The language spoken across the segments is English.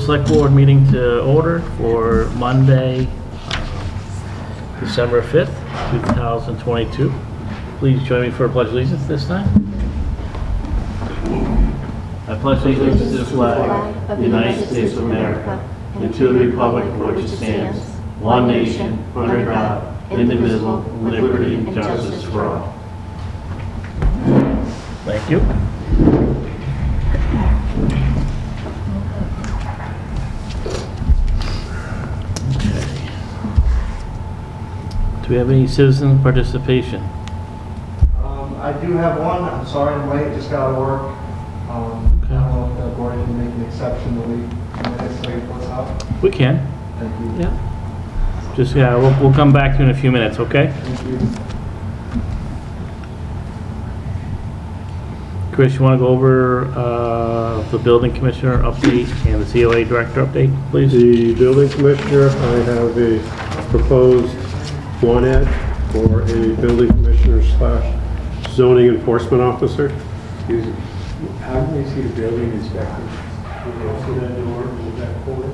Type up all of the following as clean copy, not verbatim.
Select Board meeting to order for Monday, December 5th, 2022. Please join me for a pledge of allegiance this time. I pledge allegiance to the flag of the United States of America and to the republic for which it stands, one nation, under God, indivisible, with liberty and justice for all. Thank you. Do we have any citizen participation? I do have one. I'm sorry I'm late. Just got out of work. Okay. I don't know if the board can make an exception the week minutes late. What's up? We can. Thank you. Yeah. Just, yeah, we'll come back to you in a few minutes, okay? Thank you. Chris, you want to go over the building commissioner update and the COA director update, please? The building commissioner, I have a proposed one ad for a building commissioner / zoning enforcement officer. Excuse me, how do they see the building inspector? See that door in the back corner?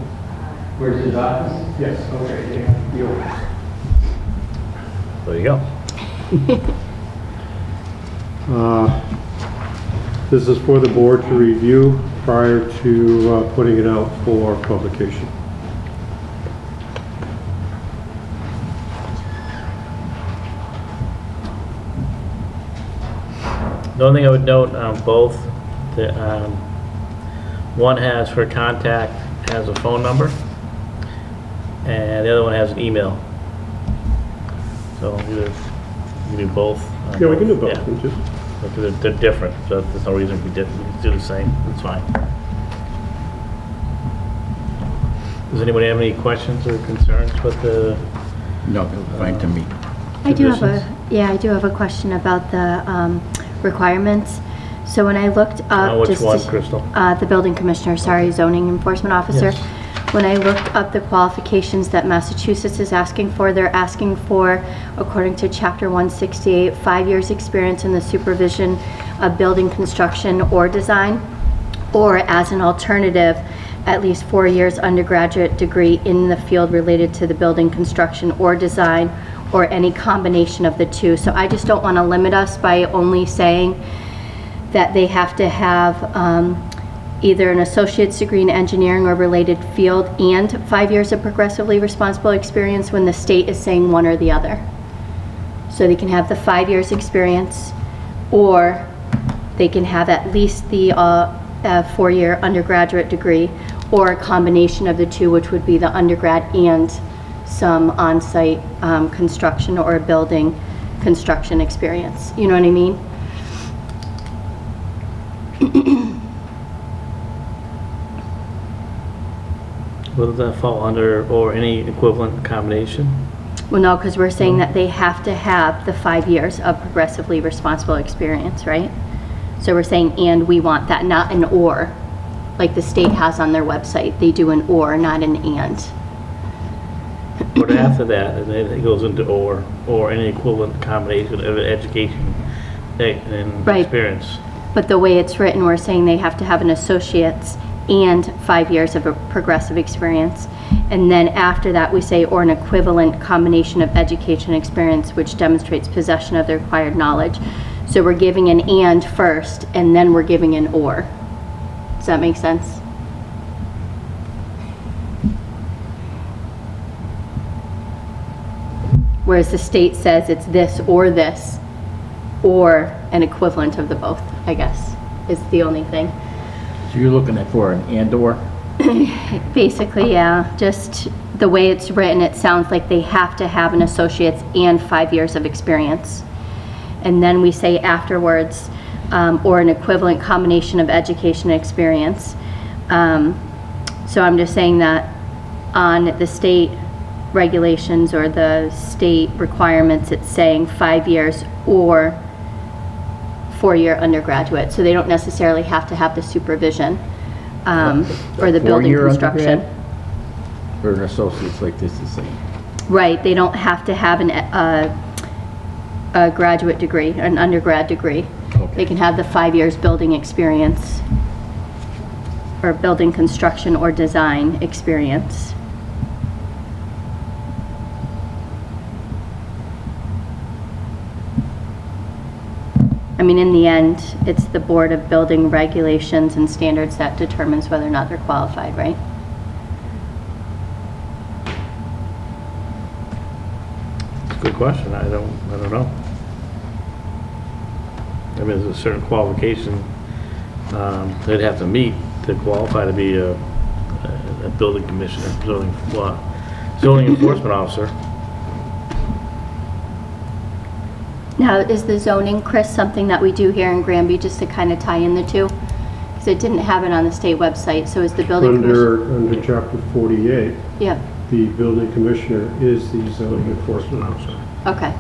Where's his office? Yes, okay, yeah, the There office. you go. This is for the board to review prior to putting it out for publication. The only thing I would note on both, one has for contact has a phone number, and the other one has an email. So either you can do both. Yeah, we can do both. Yeah. We just- But they're different, so there's no reason we can do the same. It's fine. Does anybody have any questions or concerns with the? No, fine to me. I do have Conditions? a question about the requirements. So when I looked up Which one, Crystal? the building commissioner, sorry, zoning enforcement officer. Yes. When I looked up the qualifications that Massachusetts is asking for, they're asking for, according to Chapter 168, 5 years experience in the supervision of building construction or design, or as an alternative, at least 4 years undergraduate degree in the field related to the building construction or design, or any combination of the two. So I just don't want to limit us by only saying that they have to have either an associate's degree in engineering or related field and 5 years of progressively responsible experience when the state is saying one or the other. So they can have the 5 years experience, or they can have at least the 4-year undergraduate degree, or a combination of the two, which would be the undergrad and some on-site construction or building construction experience. You know what I mean? Will that fall under, or any equivalent combination? Well, no, because we're saying that they have to have the 5 years of progressively responsible experience, right? So we're saying, and we want that, not an or, like the state has on their website. They do an or, not an and. But after that, and then it goes into or any equivalent combination of education and Right. experience. But the way it's written, we're saying they have to have an associate's and 5 years of a progressive experience. And then after that, we say, or an equivalent combination of education experience which demonstrates possession of the required knowledge. So we're giving an and first, and then we're giving an or. Does that make sense? Whereas the state says it's this, or an equivalent of the both, I guess, is the only thing. So you're looking at for an and/or? Basically, yeah, just the way it's written, it sounds like they have to have an associate's and 5 years of experience. And then we say afterwards, or an equivalent combination of education and experience. So I'm just saying that on the state regulations or the state requirements, it's saying 5 years or 4-year undergraduate. So they don't necessarily have to have the supervision or the building 4-year construction. undergrad? Or an associate's like this the same? Right, they don't have to have a graduate degree, an undergrad degree. Okay. They can have the 5 years building experience. or building construction or design experience. I mean, in the end, it's the Board of Building Regulations and Standards that determines whether or not they're qualified, right? It's a good question. I don't know. I mean, there's a certain qualification they'd have to meet to qualify to be a building commissioner, zoning enforcement officer. Now, is the zoning, Chris, something that we do here in Granby just to kind of tie in the two? Because it didn't have it on the state website, so is the building commissioner? Under chapter 48, Yep, the building commissioner is the zoning enforcement officer. okay.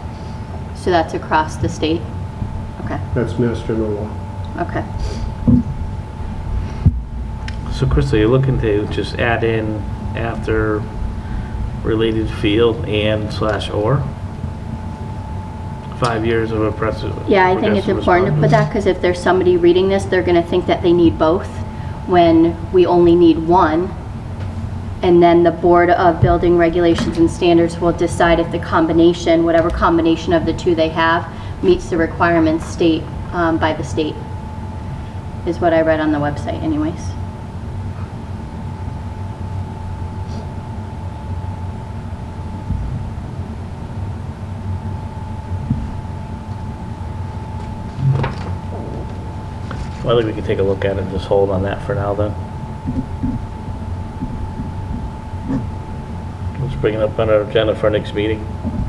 So that's across the state? Okay, That's Mass General Law. okay. So, Krista, you're looking to just add in after related field and/or 5 years of oppressive. Yeah, I think it's important to put that, because if there's somebody reading this, they're gonna think that they need both, when we only need one. And then the Board of Building Regulations and Standards will decide if the combination, whatever combination of the two they have, meets the requirements by the state, is what I read on the website anyways. Well, I think we can take a look at it and just hold on that for now then. Let's bring it up on our agenda for our next meeting.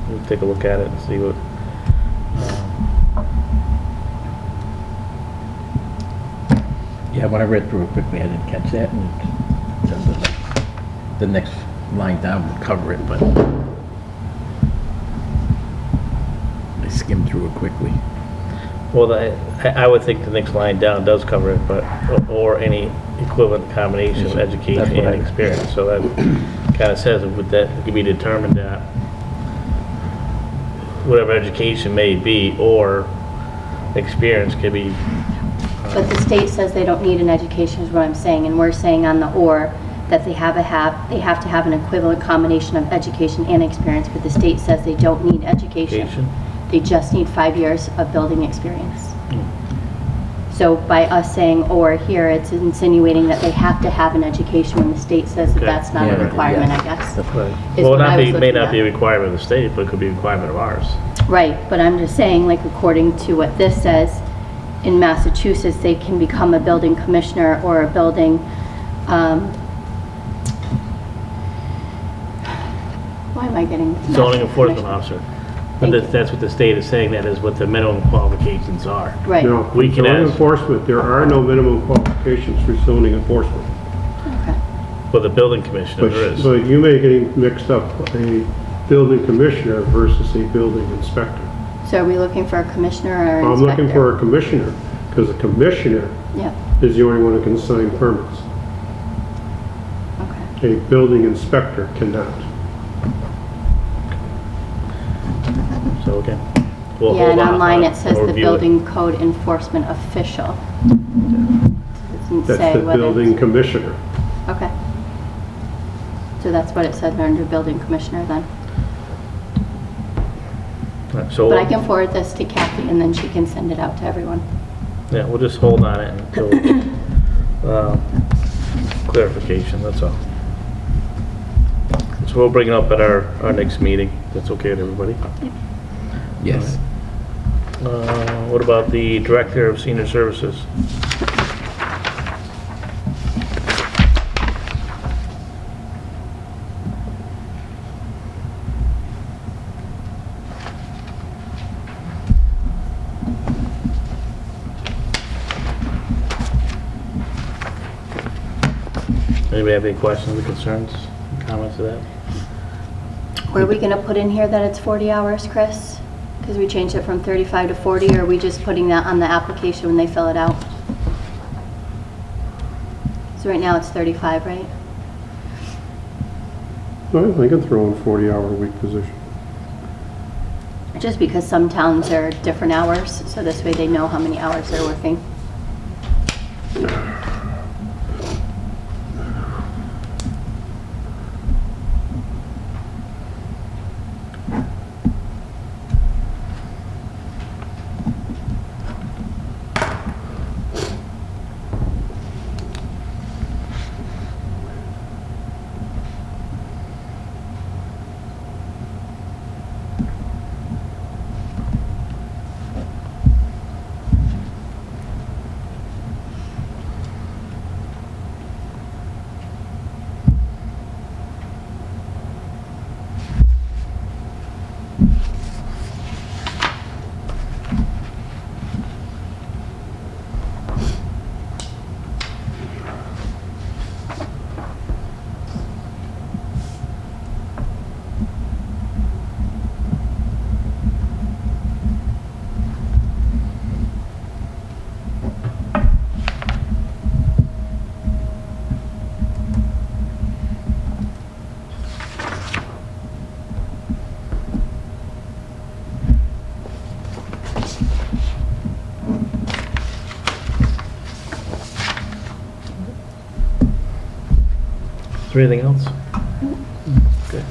We'll take a look at it and see what. Yeah, when I read through it quickly, I didn't catch that, and it said that the next line down would cover it, but I skimmed through it quickly. Well, I would think the next line down does cover it, but, or any equivalent combination of education That's what and I- experience. So that kind of says that it could be determined that whatever education may be or experience could be. But the state says they don't need an education, is what I'm saying, and we're saying on the or that they have to have an equivalent combination of education and experience, but the state says they don't need education. Education. They just need 5 years of building experience. So by us saying or here, it's insinuating that they have to have an education when the state says that Okay. that's not a Yeah, requirement, yes. I guess. That's right. is Well, what I was may looking not at. be a requirement of the state, but it could be a requirement of ours. Right, but I'm just saying, like, according to what this says, in Massachusetts, they can become a building commissioner or a building, why am I getting? Zoning enforcement commissioner? officer. Thank But you. that's what the state is saying, that is what the minimum qualifications are. Right, No, We can zoning ask- enforcement, there are no minimum qualifications for zoning enforcement. okay. For the building commissioner, there is. But you may get mixed up a building commissioner versus a building inspector. So are we looking for a commissioner or an I'm inspector? looking for a commissioner, because a commissioner Yeah, is the only one who can sign permits. okay. A building inspector cannot. So, okay. We'll Yeah, hold and off online on it says We'll the review it. building code enforcement official. It doesn't That's say the whether building it's- commissioner. Okay. So that's what it said under building commissioner then. So, But I can forward this to Kathy and then she can send it out to everyone. yeah, we'll just hold on it until clarification, that's all. So we'll bring it up at our next meeting. That's okay with everybody? Yes. What about the Director of Senior Services? Anybody have any questions or concerns, comments to that? Were we gonna put in here that it's 40 hours, Chris? Because we changed it from 35 to 40, or are we just putting that on the application when they fill it out? So right now it's 35, right? I can throw in 40-hour-a-week position. Just because some towns are different hours, so this way they know how many hours they're working. there anything else? Okay.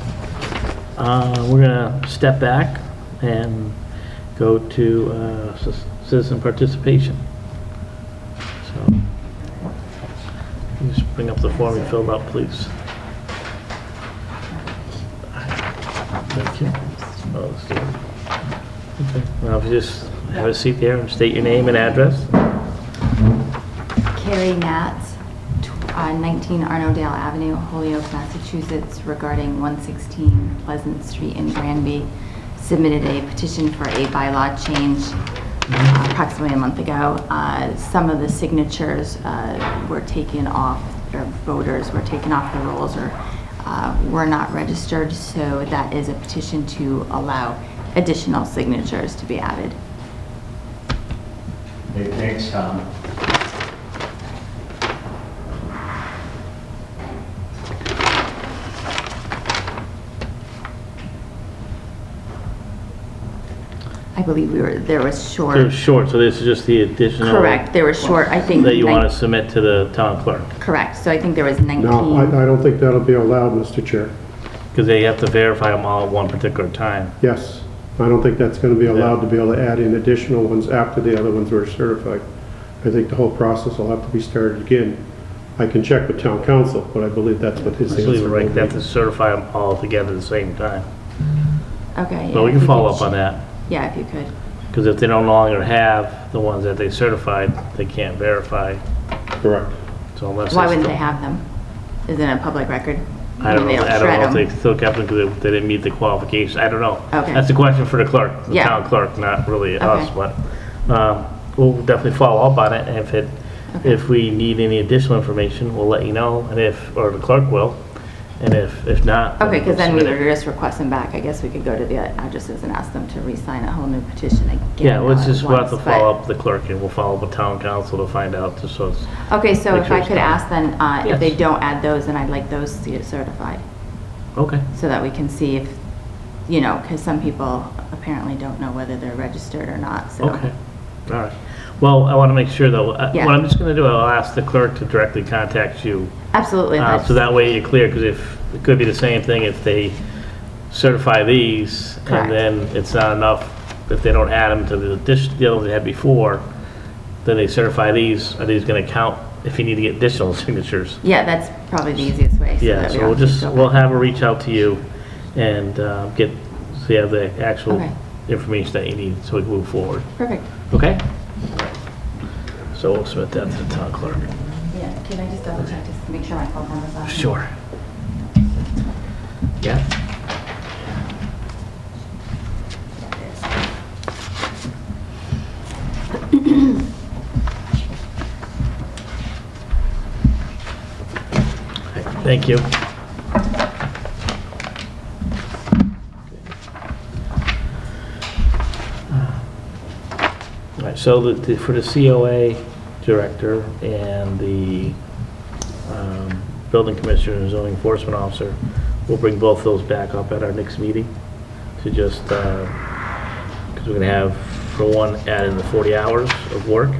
We're gonna step back and go to citizen participation. So, you just bring up the form you filled out, please. Thank you. Oh, let's do it. Okay. Now, if you just have a seat there and state your name and address. Carrie Natz, 19 Arnodale Avenue, Holyoke, Massachusetts, regarding 116 Pleasant Street in Granby. Submitted a petition for a bylaw change approximately a month ago. Some of the signatures were taken off, or voters were taken off the rolls, or were not registered, so that is a petition to allow additional signatures to be added. Hey, thanks, Tom. I believe there was short. They're short, so this is just the additional. Correct, there was short, I think. That you want to submit to the town clerk, Correct, so I think there was 19. No, I don't think that'll be allowed, Mr. Chair. because they have to verify them all at one particular time. Yes, I don't think that's gonna be allowed to be able to add in additional ones after the other ones were certified. I think the whole process will have to be started again. I can check with town council, but I believe that's what his Just leave it answer right, will they have be. to certify them all together at the same time. Okay. But we yeah, can if follow you up could on that, Yeah, if you could. because if they no longer have the ones that they certified, they can't verify, Correct. so unless. Why it's wouldn't the- they have them? Isn't it a public record? I don't know, They I don't shred know if they them. still kept them because they didn't meet the qualifications, I don't know. Okay. That's a question for the clerk, the Yeah. town clerk, not really us, Okay. but, we'll definitely follow up on it, and Okay. if we need any additional information, we'll let you know, and or the clerk will, and if not. Okay, because then we we'll submit would it. just request them back. I guess we could go to the addresses and ask them to re-sign a whole new petition again. Yeah, let's all just, at we'll have to once, but- follow up with the clerk, and we'll follow up with town council to find out, just so it's, Okay, so Make if sure I it's could done. ask then, if they Yes. don't add those, then I'd like those to get certified, okay. so that we can see if, because some people apparently don't know whether they're registered or not, so. Okay, all right. Well, I want to make sure though, Yeah. what I'm just going to do, I'll ask the clerk to directly contact you. Absolutely. that's- So that way you're clear, because it could be the same thing if they certify these, Correct. and then it's not enough, if they don't add them to the other ones they had before, then they certify these, are these going to count if you need to get additional signatures? Yeah, that's probably the easiest way. Yeah, that we so don't we'll have to just, go we'll back. have her reach out to you and so you have the actual Okay. information that you need, so we can move forward. Perfect. Okay? So we'll submit that to the town clerk. Yeah, can I just double check just to make sure my phone number's on? Sure. Yeah? Thank you. All right, so for the COA director and the building commissioner and zoning enforcement officer, we'll bring both those back up at our next meeting to just, because we're gonna have, for one, add in the 40 hours of work.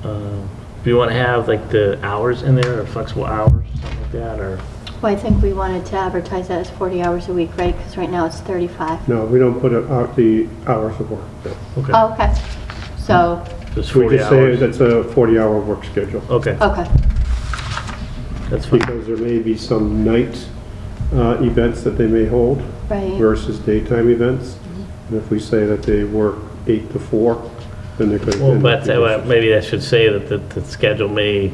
Do you want to have like the hours in there, or flexible hours, something like that, or? Well, I think we wanted to advertise that as 40 hours a week, right? Because right now it's 35. No, we don't put out the hours of work. Okay. Oh, okay. So, Just We 40 just say hours. that's a 40-hour work schedule. Okay, okay. that's fine. Because there may be some night events that they may hold Right. versus daytime events. And if we say that they work 8 to 4, then they're going to. Well, but maybe I should say that the schedule may,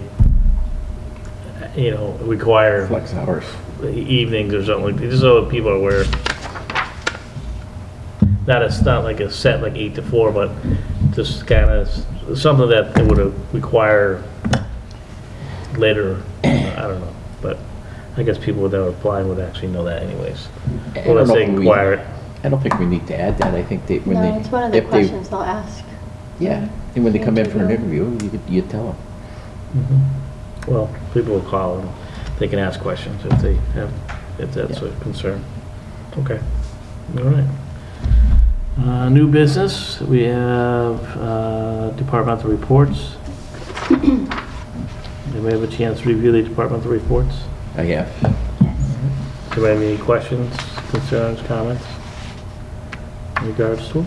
require Flex hours. evenings or something like that, just so that people are aware. Not like a set like 8 to 4, but just kind of something that it would require later, I don't know, but I guess people that are applying would actually know that anyways. I Well, don't let's know say if we- require it. I don't think we need to add that. I think they, when they. No, it's one of the if they- questions they'll ask. Yeah, and when they come in for an Interview. interview, you tell them. Well, people will call and they can ask questions if that's a concern. Okay, all right. New business, we have departmental reports. Anybody have a chance to review the departmental reports? I have. Yes. Do you have any questions, concerns, comments in regards to it?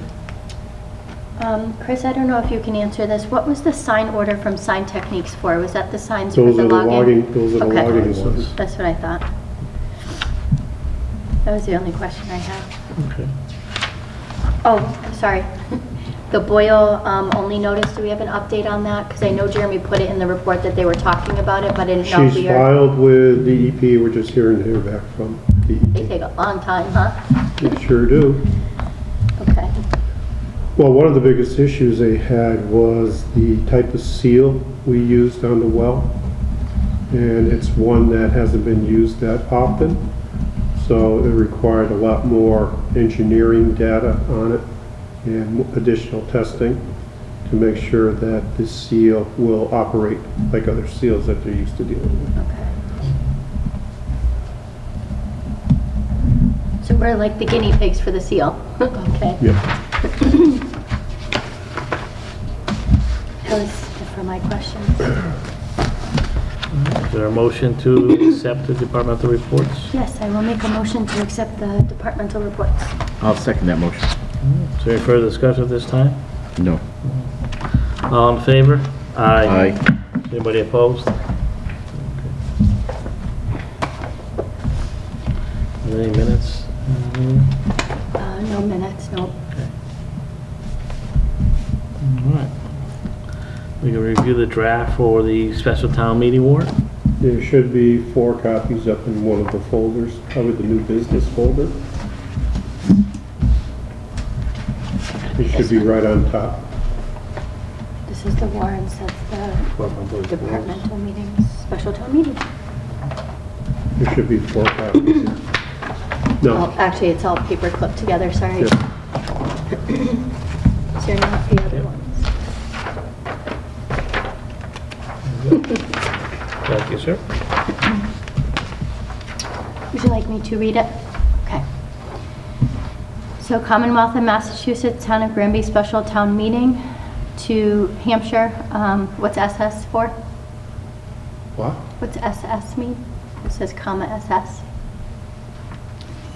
Chris, I don't know if you can answer this. What was the sign order from Sign Techniques for? Was that the signs for Those the are the login? logging, those are the Okay. logging ones. That's what I thought. That was the only question I had. Okay. Oh, sorry. The Boyle only notice, do we have an update on that? Because I know Jeremy put it in the report that they were talking about it, but I didn't know if She's we are. filed with DEP, we're just hearing to hear back from They DEP. take a long time, huh? They sure do. Okay. Well, one of the biggest issues they had was the type of seal we used on the well. And it's one that hasn't been used that often. So it required a lot more engineering data on it and additional testing to make sure that this seal will operate like other seals that they're used to dealing with. Okay. So we're like the guinea pigs for the seal. Okay. Yeah. That was it for my questions. Is there a motion to accept the departmental reports? Yes, I will make a motion to accept the departmental reports. I'll second that motion. Is there any further discussion at this time? No. All in favor? Aye. Anybody opposed? Okay. Are there any minutes? No minutes, no. Okay. All right. We can review the draft for the special town meeting warrant. There should be 4 copies up in one of the folders, probably the new business folder. It should be right on top. This is the warrants, that's the departmental meetings, special town meeting. There should be 4 copies here. Well, No, actually, it's all paper clipped together, sorry. Yeah. So you're not the other ones. Thank you, sir. Would you like me to read it? Okay. So Commonwealth of Massachusetts, Town of Granby Special Town Meeting to Hampshire, what's SS for? what? What's SS mean? It says comma SS.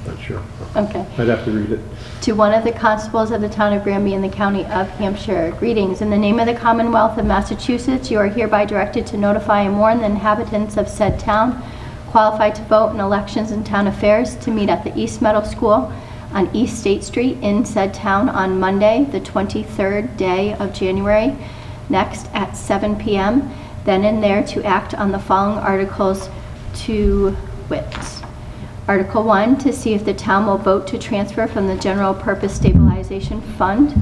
Not sure. Okay. I'd have to read it. To one of the constables of the town of Granby in the county of Hampshire. Greetings. In the name of the Commonwealth of Massachusetts, you are hereby directed to notify and warn the inhabitants of said town qualified to vote in elections and town affairs to meet at the East Meadow School on East State Street in said town on Monday, the 23rd day of January, next at 7 p.m. Then and there to act on the following articles to wit. Article 1, to see if the town will vote to transfer from the General Purpose Stabilization Fund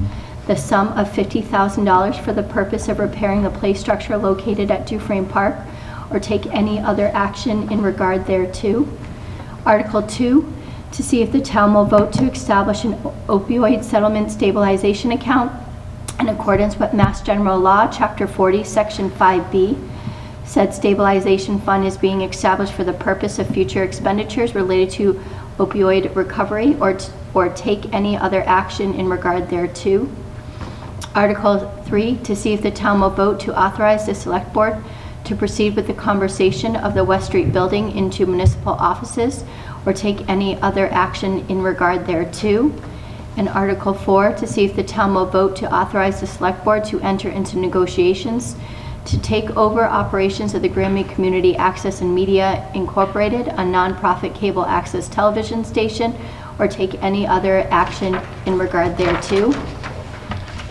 the sum of $50,000 for the purpose of repairing the play structure located at Dufresne Park, or take any other action in regard thereto. Article 2, to see if the town will vote to establish an opioid settlement stabilization account in accordance with Mass General Law, Chapter 40, Section 5B. Said stabilization fund is being established for the purpose of future expenditures related to opioid recovery, or take any other action in regard thereto. Article 3, to see if the town will vote to authorize the select board to proceed with the conversion of the West Street building into municipal offices, or take any other action in regard thereto. And Article 4, to see if the town will vote to authorize the select board to enter into negotiations to take over operations of the Granby Community Access and Media Incorporated, a nonprofit cable access television station, or take any other action in regard thereto.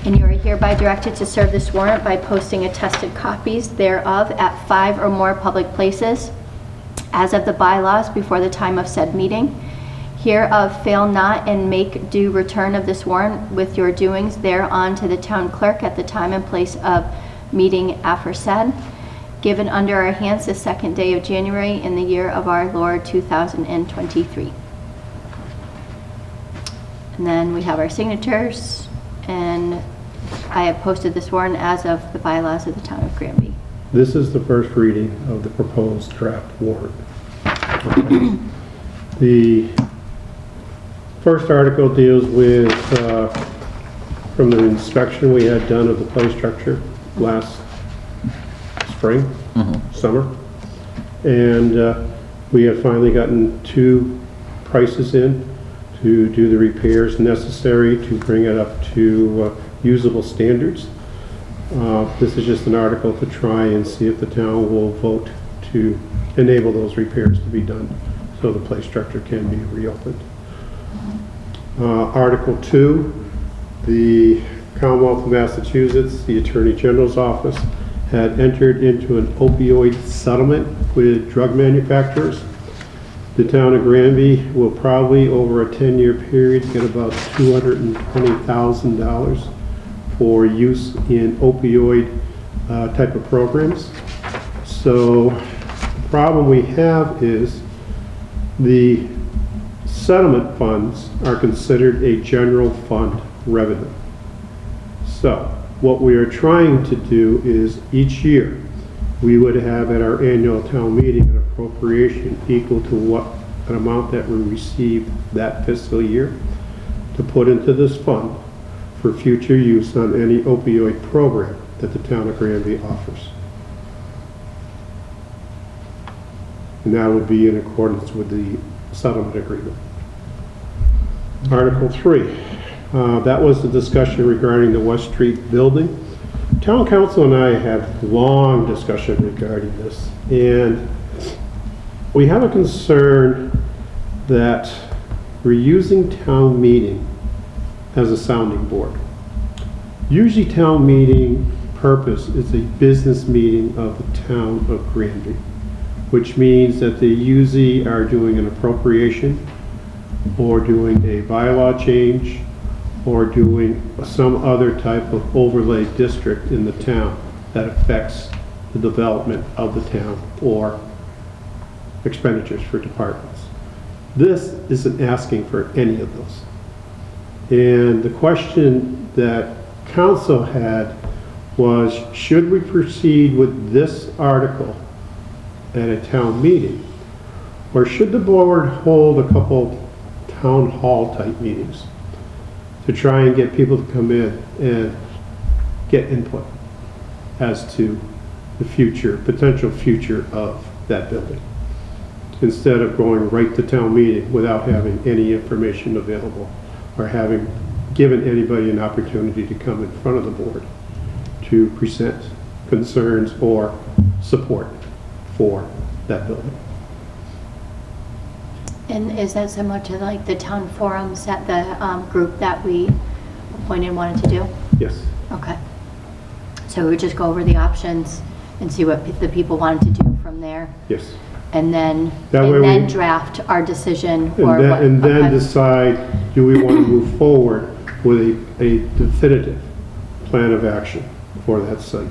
And you are hereby directed to serve this warrant by posting attested copies thereof at 5 or more public places as of the bylaws before the time of said meeting. Hereof fail not, and make due return of this warrant with your doings thereon to the town clerk at the time and place of meeting aforesaid, given under our hands the 2nd day of January in the year of our Lord 2023. And then we have our signatures, and I have posted this warrant as of the bylaws of the town of Granby. This is the first reading of the proposed draft warrant. The first article deals with, from the inspection we had done of the play structure last spring, summer. And We have finally gotten 2 prices in to do the repairs necessary to bring it up to usable standards. This is just an article to try and see if the town will vote to enable those repairs to be done so the play structure can be reopened. Article 2, the Commonwealth of Massachusetts, the Attorney General's office, had entered into an opioid settlement with drug manufacturers. The town of Granby will probably, over a 10-year period, get about $220,000 for use in opioid type of programs. So the problem we have is the settlement funds are considered a general fund revenue. So what we are trying to do is each year we would have at our annual town meeting an appropriation equal to what an amount that we received that fiscal year to put into this fund for future use on any opioid program that the town of Granby offers. And that would be in accordance with the settlement agreement. Article 3, that was the discussion regarding the West Street building. Town council and I had long discussion regarding this, and we have a concern that we're using town meeting as a sounding board. Usually town meeting purpose is a business meeting of the town of Granby, which means that they usually are doing an appropriation or doing a bylaw change or doing some other type of overlay district in the town that affects the development of the town or expenditures for departments. This isn't asking for any of those. And the question that council had was, should we proceed with this article at a town meeting, or should the board hold a couple town hall type meetings to try and get people to come in and get input as to the future, potential future of that building, instead of going right to town meeting without having any information available or having given anybody an opportunity to come in front of the board to present concerns or support for that building. And is that similar to like the town forums that the group that we appointed wanted to do? Yes. Okay. So we would just go over the options and see what the people wanted to do from there, Yes. and then That way we- draft our decision And or then, what. and then okay. decide, do we want to move forward with a definitive plan of action for that site?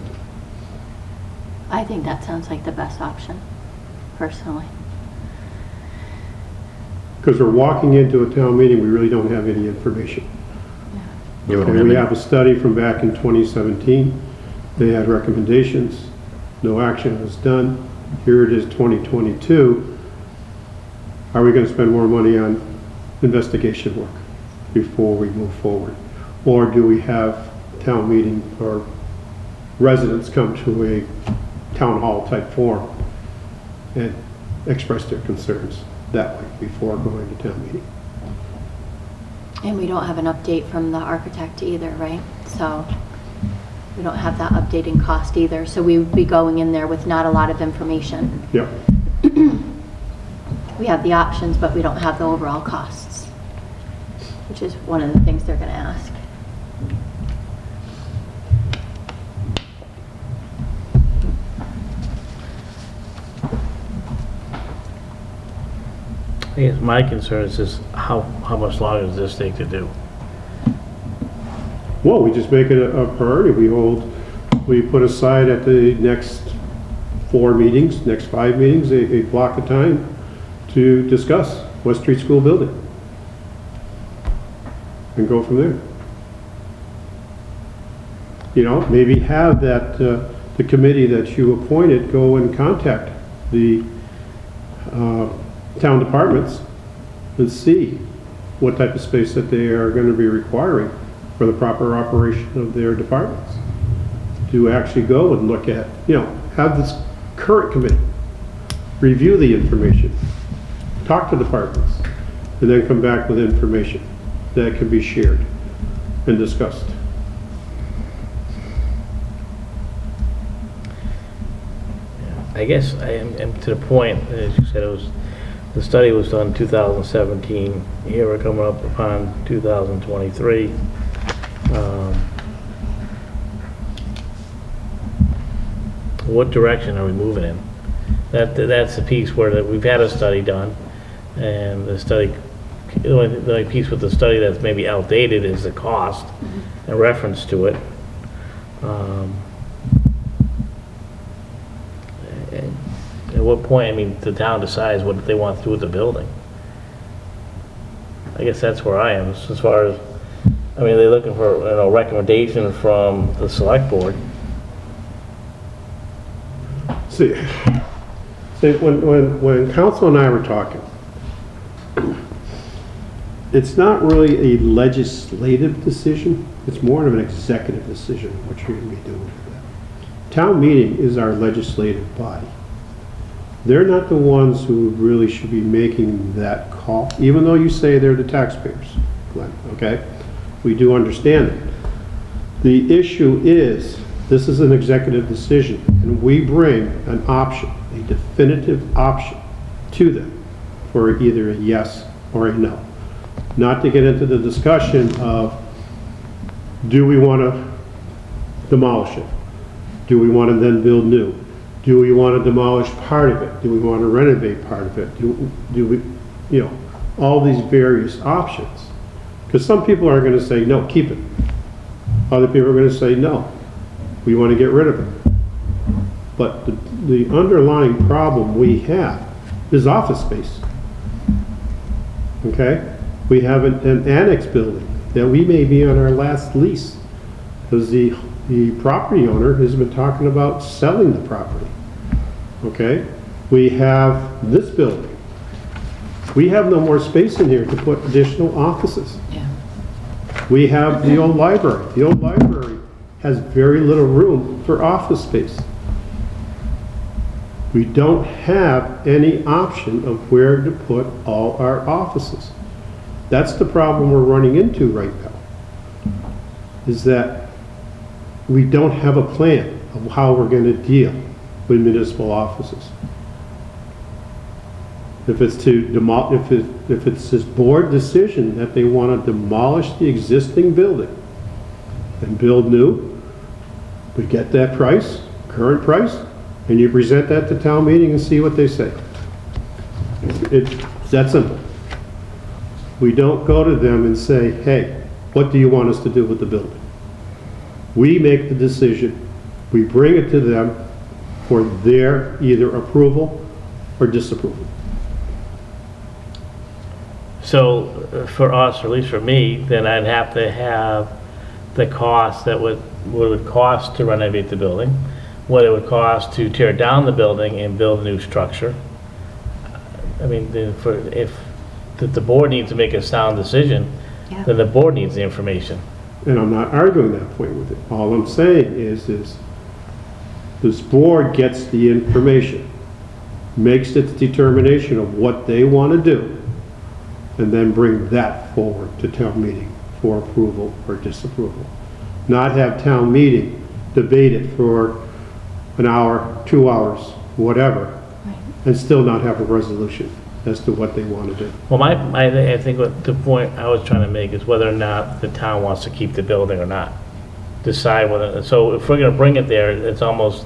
I think that sounds like the best option, personally. Because we're walking into a town meeting, we really don't have any information. You would And we really- have a study from back in 2017. They had recommendations. No action was done. Here it is 2022. Are we going to spend more money on investigation work before we move forward? Or do we have town meeting or residents come to a town hall type forum and express their concerns that way before going to town meeting? And we don't have an update from the architect either, right? So we don't have that updating cost either. So we would be going in there with not a lot of information. Yep. We have the options, but we don't have the overall costs, which is one of the things they're going to ask. I guess my concern is just how much longer does this take to do? Well, we just make it a priority. We put aside at the next 4 meetings, next 5 meetings, a block of time to discuss West Street School building. And go from there. You know, maybe have that, the committee that you appointed go and contact the town departments and see what type of space that they are going to be requiring for the proper operation of their departments. To actually go and look at, you know, have this current committee review the information, talk to departments, and then come back with information that can be shared and discussed. I guess I am to the point, as you said, the study was done in 2017. Here we're coming up upon 2023. What direction are we moving in? That's the piece where we've had a study done, and the study, the only piece with the study that's maybe outdated is the cost and reference to it. At what point, I mean, the town decides what they want to do with the building. I guess that's where I am, as far as, I mean, they're looking for, recommendation from the select board. See, when council and I were talking, it's not really a legislative decision, it's more of an executive decision, what you're going to be doing with that. Town meeting is our legislative body. They're not the ones who really should be making that call, even though you say they're the taxpayers, Glenn, okay? We do understand it. The issue is, this is an executive decision, and we bring an option, a definitive option to them for either a yes or a no. Not to get into the discussion of, do we want to demolish it? Do we want to then build new? Do we want to demolish part of it? Do we want to renovate part of it? Do we, all these various options. Because some people are going to say, no, keep it. Other people are going to say, no, we want to get rid of it. But the underlying problem we have is office space. Okay? We have an annex building that we may be on our last lease, because the property owner has been talking about selling the property. Okay? We have this building. We have no more space in here to put additional offices. Yeah. We have the old library. The old library has very little room for office space. We don't have any option of where to put all our offices. That's the problem we're running into right now, is that we don't have a plan of how we're going to deal with municipal offices. If it's if it's this board decision that they want to demolish the existing building and build new, we get that price, current price, and you present that to town meeting and see what they say. It's that simple. We don't go to them and say, hey, what do you want us to do with the building? We make the decision, we bring it to them for their either approval or disapproval. So for us, or at least for me, then I'd have to have the cost that what it would cost to renovate the building, what it would cost to tear down the building and build a new structure. I mean, if the board needs to make a sound decision, Yeah. then the board needs the information. And I'm not arguing that point with it. All I'm saying is this board gets the information, makes its determination of what they want to do, and then bring that forward to town meeting for approval or disapproval. Not have town meeting debate it for an hour, 2 hours, whatever, and still not have a resolution as to what they want to do. Well, I think what the point I was trying to make is whether or not the town wants to keep the building or not. Decide whether, so if we're gonna bring it there, it's almost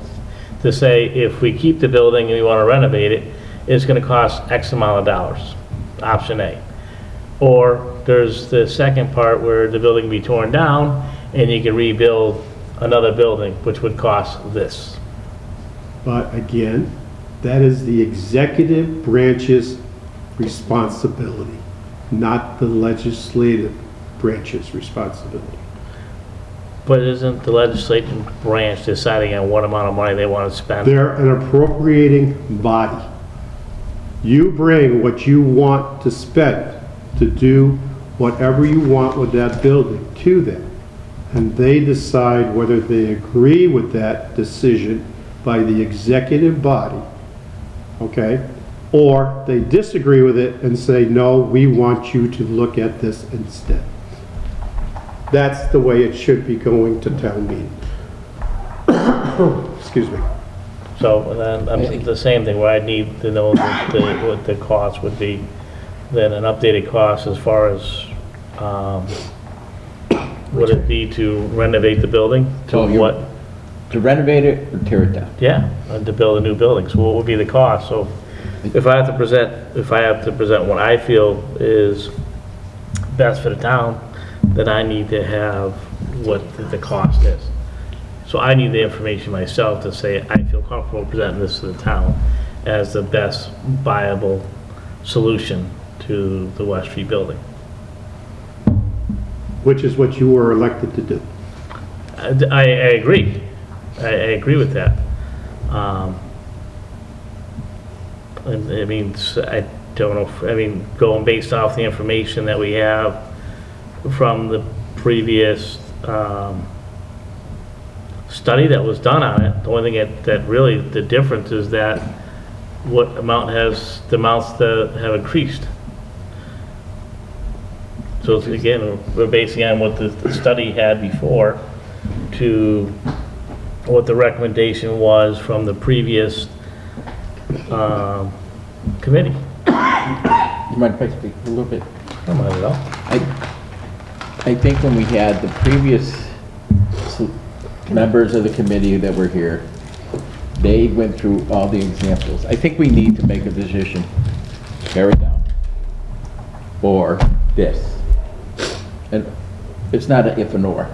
to say, if we keep the building and we wanna renovate it, it's gonna cost X amount of dollars, option A. Or there's the second part where the building can be torn down and you can rebuild another building, which would cost this. But again, that is the executive branch's responsibility, not the legislative branch's responsibility. But isn't the legislative branch deciding on what amount of money they want to spend? They're an appropriating body. You bring what you want to spend to do whatever you want with that building to them, and they decide whether they agree with that decision by the executive body okay? Or they disagree with it and say, no, we want you to look at this instead. That's the way it should be going to town meeting. Excuse me. So then, the same thing, where I need to know what the cost would be, then an updated cost as far as, would it be to renovate the building? To So you're- what? To renovate it or tear it down? Yeah, and to build a new building, so what would be the cost? So if I have to present what I feel is best for the town, then I need to have what the cost is. So I need the information myself to say, I feel comfortable presenting this to the town as the best viable solution to the West Street building. Which is what you were elected to do. I agree. I agree with that. And I mean, I don't know, going based off the information that we have from the previous study that was done on it, the only thing that really, the difference is that the amounts that have increased. So it's, again, we're basing on what the study had before to what the recommendation was from the previous committee. You mind if I speak a little bit? I might as well. I think when we had the previous members of the committee that were here, they went through all the examples. I think we need to make a decision, tear it down, or this. And it's not an if and or.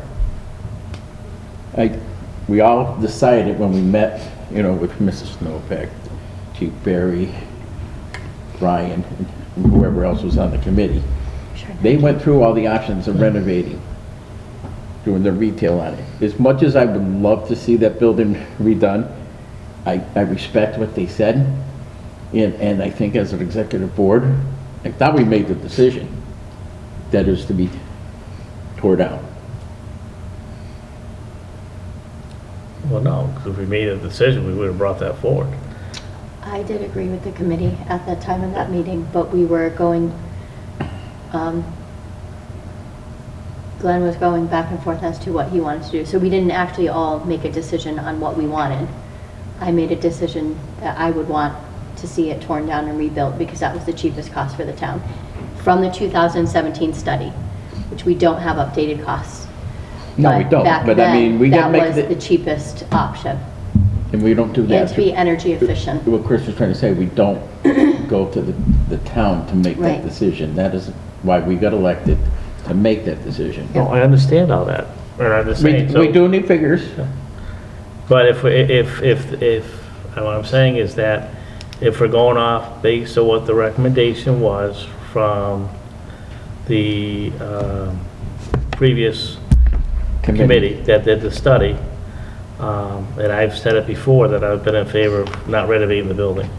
We all decided when we met, with Mrs. Snowpeck, Chief Barry, Brian, and whoever else was on the committee. They went through all the options of renovating, doing the retail on it. As much as I would love to see that building redone, I respect what they said. And I think as an executive board, I thought we made the decision that is to be tore down. Well, no, because if we made a decision, we would have brought that forward. I did agree with the committee at that time in that meeting, but we were going, Glenn was going back and forth as to what he wanted to do. So we didn't actually all make a decision on what we wanted. I made a decision that I would want to see it torn down and rebuilt because that was the cheapest cost for the town. From the 2017 study, which we don't have updated costs. No, we don't, back but I mean, then, we gotta make that was the cheapest option. And we don't do that. And to be energy efficient. What Chris was trying to say, we don't go to the town to make that Right. decision. That is why we got elected, to make that decision. No, I understand all that, and I'm just saying, We do need figures. But if what I'm saying is that if we're going off based on what the recommendation was from the previous committee that did the study, and I've said it before that I've been in favor of not renovating the building.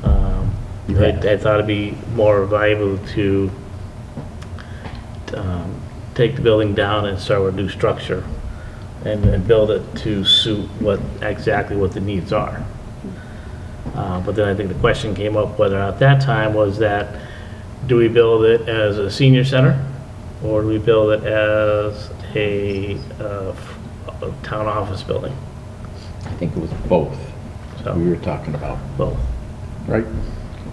I thought it'd be more valuable to take the building down and start with a new structure and build it to suit exactly what the needs are. But then I think the question came up whether at that time was that, do we build it as a senior center or do we build it as a town office building? I think it was both So, we were talking about, both. right?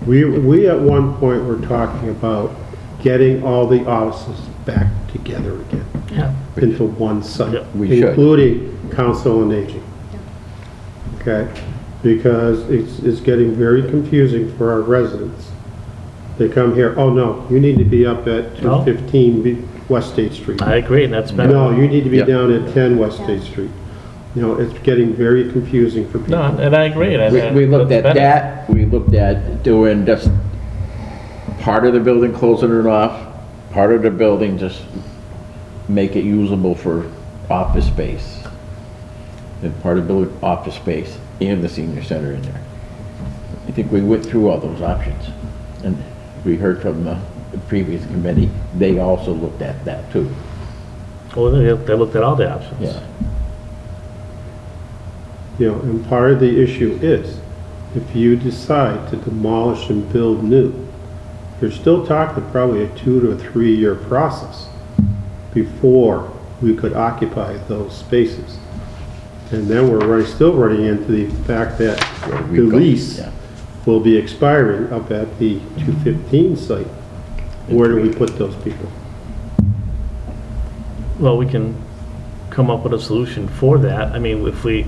We at one point were talking about getting all the offices back together again Yeah. into one site, Yeah, we should. including council and aging. Okay, because it's getting very confusing for our residents. They come here, oh no, you need to be up at No. 215 West State Street. I agree, and that's been. No, you need to be Yep. down at 10 West State Street. It's getting very confusing for people. No, and I agree. and We looked that's at been- that, we looked at doing just part of the building, closing it off, part of the building, just make it usable for office space. And part of the building, office space, and the senior center in there. I think we went through all those options. And we heard from the previous committee, they also looked at that too. Well, they looked at all the options. Yeah. And part of the issue is, if you decide to demolish and build new, you're still talking probably a 2 to 3 year process before we could occupy those spaces. And then we're still running into the fact that the lease will be expiring up at the 215 site. Where do we put those people? Well, we can come up with a solution for that. I mean, if we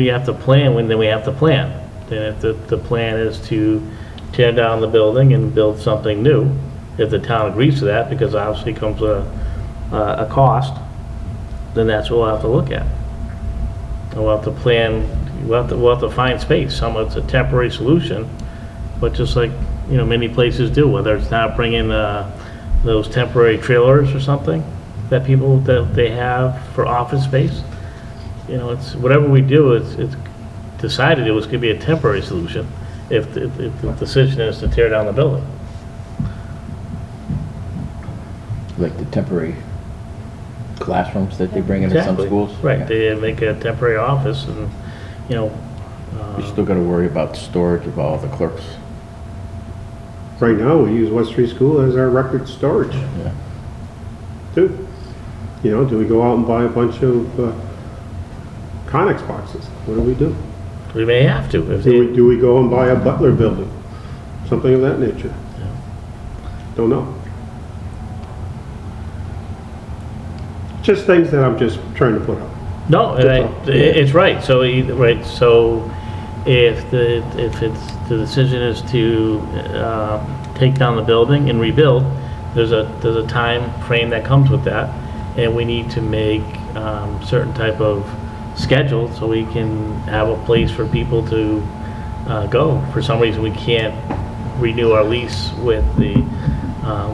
have to plan, then we have to plan. Then if the plan is to tear down the building and build something new, if the town agrees to that, because obviously comes a cost, then that's what we'll have to look at. And we'll have to plan, we'll have to find space. Some of it's a temporary solution, but just like, you know, many places do, whether it's not bringing those temporary trailers or something that they have for office space. You know, it's whatever we do, it's decided it was going to be a temporary solution if the decision is to tear down the building. Like the temporary classrooms that they bring into some Exactly. schools? Right, Yeah. they make a temporary office and, you know. You still gotta worry about storage of all the clerks. Right now, we use West Street School as our record storage, Yeah. too. You know, do we go out and buy a bunch of Connex boxes? What do we do? We may have to. If Do we go and buy a Butler building? Something of that nature? Don't know. Just things that I'm just trying to put up. No, That's all. it's right. So, so if the decision is to take down the building and rebuild, there's a time frame that comes with that, and we need to make certain type of schedule so we can have a place for people to go. For some reason, we can't renew our lease with the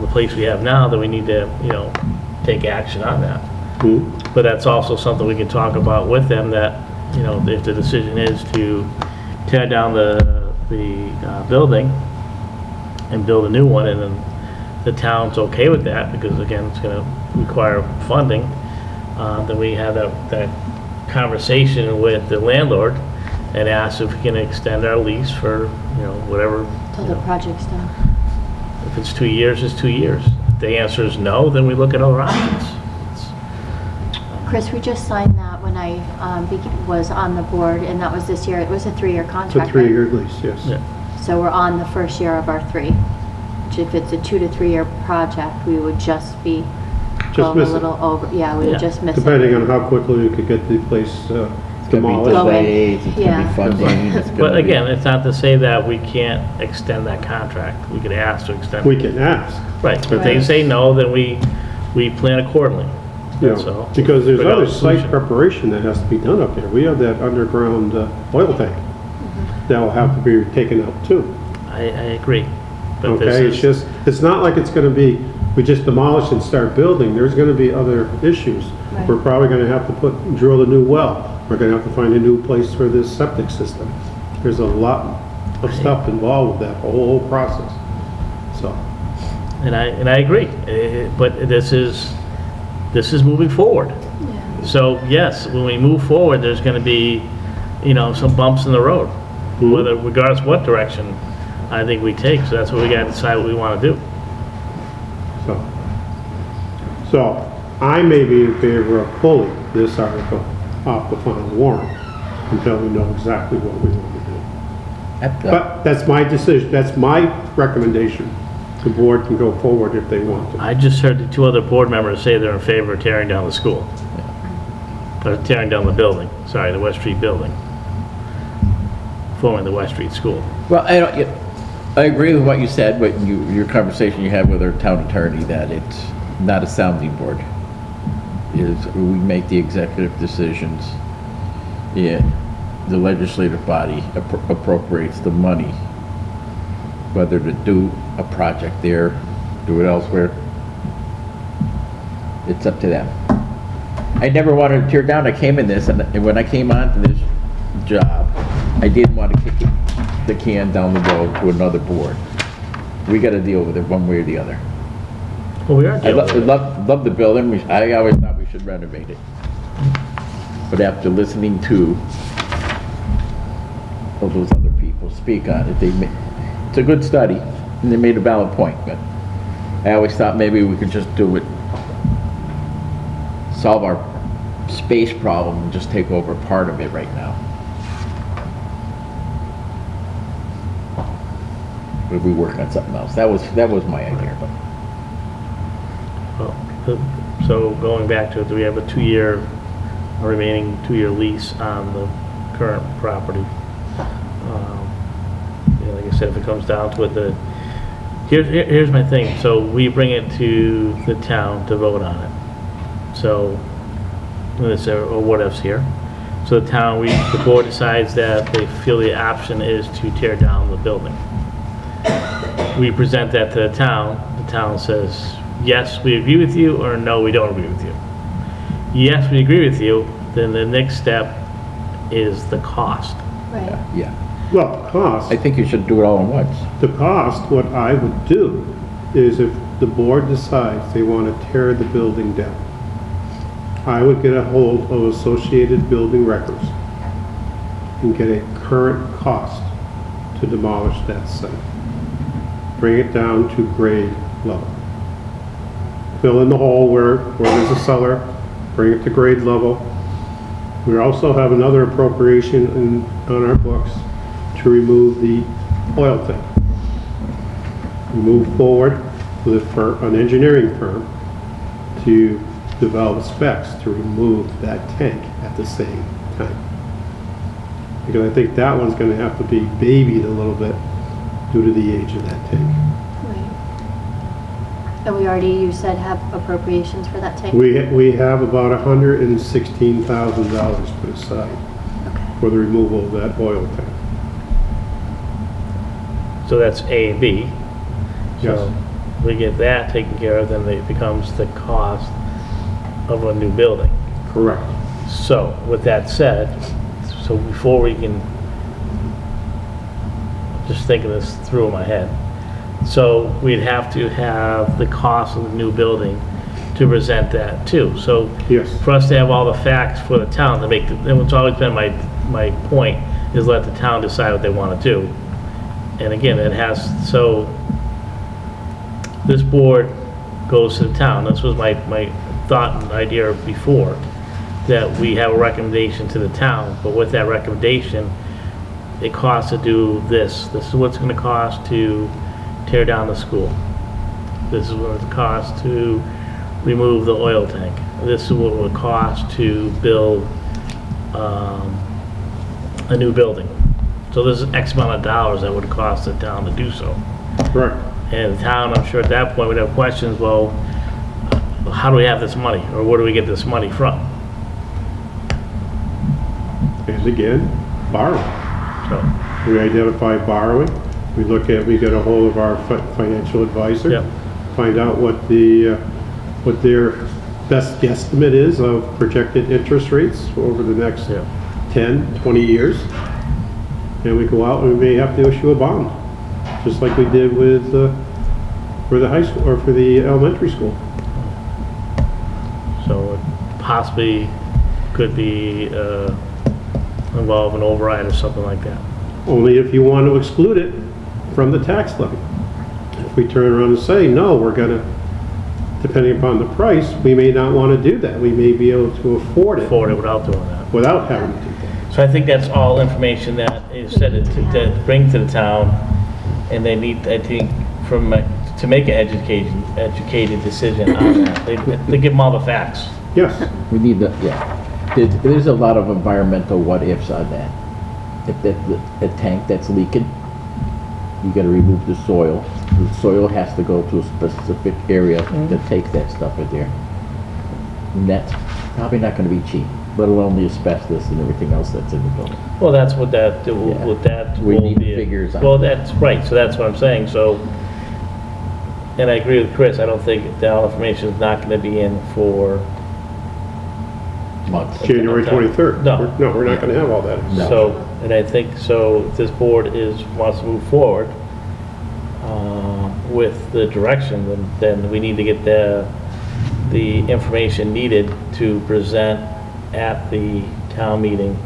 place we have now, then we need to, you know, take action on that. But that's also something we can talk about with them, that, you know, if the decision is to tear down the building and build a new one, and then the town's okay with that, because again, it's gonna require funding, then we have that conversation with the landlord and ask if we can extend our lease for, you know, whatever. Till you the know. project's done. If it's 2 years, it's 2 years. If the answer is no, then we look at other options. Chris, we just signed that when I was on the board, and that was this year. It was a 3-year It's contract. a 3-year lease, yes. Yeah. So we're on the first year of our 3. Which if it's a 2 to 3 year project, we would just be going a miss it. little over. Yeah, we Yeah. would just miss it. Depending on how quickly we could get the place It's gonna be demolished. delays, it's gonna Yeah. be funding, it's gonna But be... again, it's not to say that we can't extend that contract. We could ask to extend. We can ask, Right, if they Right. say no, then we plan accordingly. you That's know, all. because there's Figure out other a site solution. preparation that has to be done up there. We have that underground oil tank Mm-hmm. that will have to be taken out too. I agree. But this Okay, it's is, just, it's not like it's gonna be, we just demolish and start building. There's gonna be other issues. Right. We're probably gonna have to drill a new well. We're gonna have to find a new place for this septic system. There's a lot of stuff involved with that whole process, so. and I agree, but this is moving forward. Yeah. So yes, when we move forward, there's gonna be, you know, some bumps in the road, whether, regardless what direction I think we take. So that's what we gotta decide what we wanna do. So I may be in favor of pulling this article off the final warrant until we know exactly what we want to do. But that's my decision, that's my recommendation. The board can go forward if they want to. I just heard the 2 other board members say they're in favor of tearing down the school. Or tearing down the building, sorry, the West Street building. Forming the West Street School. Well, I agree with what you said, but your conversation you had with our town attorney, that it's not a sounding board. We make the executive decisions, and the legislative body appropriates the money, whether to do a project there, do it elsewhere. It's up to them. I never wanted to tear down. I came in this, and when I came onto this job, I didn't want to kick the can down the road to another board. We got to deal with it one way or the other. Well, we are I dealing with it. love the building. I always thought we should renovate it. But after listening to of those other people speak on it. It's a good study, and they made a valid point, but I always thought maybe we could just do it, solve our space problem and just take over part of it right now. But we work on something else. That was my idea, but. Well, so going back to it, do we have a remaining 2-year lease on the current property? Yeah, like I said, if it comes down to it, here's my thing. So we bring it to the town to vote on it. So let's say, or what ifs here. So the town, the board decides that they feel the option is to tear down the building. We present that to the town says, yes, we agree with you, or no, we don't agree with you. Yes, we agree with you, then the next step is the cost. Right. Yeah. Well, cost. I think you should do it all at once. The cost, what I would do is if the board decides they want to tear the building down, I would get a hold of Associated Building Records and get a current cost to demolish that site. Bring it down to grade level. Fill in the hole where there's a cellar, bring it to grade level. We also have another appropriation on our books to remove the oil tank. We move forward with an engineering firm to develop specs to remove that tank at the same time. Because I think that one's going to have to be babied a little bit due to the age of that tank. Right. And we already, you said, have appropriations for that tank? We have about $116,000 put aside Okay. for the removal of that oil tank. So that's A and B. Yes. So we get that taken care of, then it becomes the cost of a new building. Correct. So with that said, so before we can, just thinking this through in my head, so we'd have to have the cost of the new building to present that too. So Yes. for us to have all the facts for the town to make, and it's always been my point, is let the town decide what they want to do. And again, it has, so this board goes to the town. This was my thought and idea before, that we have a recommendation to the town, but with that recommendation, it costs to do this. This is what it's going to cost to tear down the school. This is what it costs to remove the oil tank. This is what it would cost to build a new building. So this is X amount of dollars that would cost the town to do so. Correct. And the town, I'm sure at that point would have questions, well, how do we have this money? Or where do we get this money from? And again, borrow. So, We identify borrowing. We get a hold of our financial advisor. Yep. Find out what their best guesstimate is of projected interest rates over the next Yep. 10, 20 years. And we go out and we may have to issue a bond, just like we did with for the high school or for the elementary school. so it possibly could be involve an override or something like that. Only if you want to exclude it from the tax levy. If we turn around and say, no, we're gonna, depending upon the price, we may not want to do that. We may be able to afford it Forward it without doing that. without having to do that. So I think that's all information that is said to bring to the town, and they need, I think, to make an educated decision on that. They give them all the facts. Yes, We need the, yeah. There's a lot of environmental what-ifs on that. If a tank that's leaking, you gotta remove the soil. The soil has to go to a specific area to take that stuff in there. And that's probably not gonna be cheap, let alone the asbestos and everything else that's in the building. Well, that's what that, Yeah. what that We will need the be. figures on Well, that. that's right, so that's what I'm saying, so, and I agree with Chris, I don't think that all information is not gonna be in for, Months. January 23rd. No. We're not going to have all that. No. so, and I think, so if this board wants to move forward with the direction, then we need to get the information needed to present at the town meeting.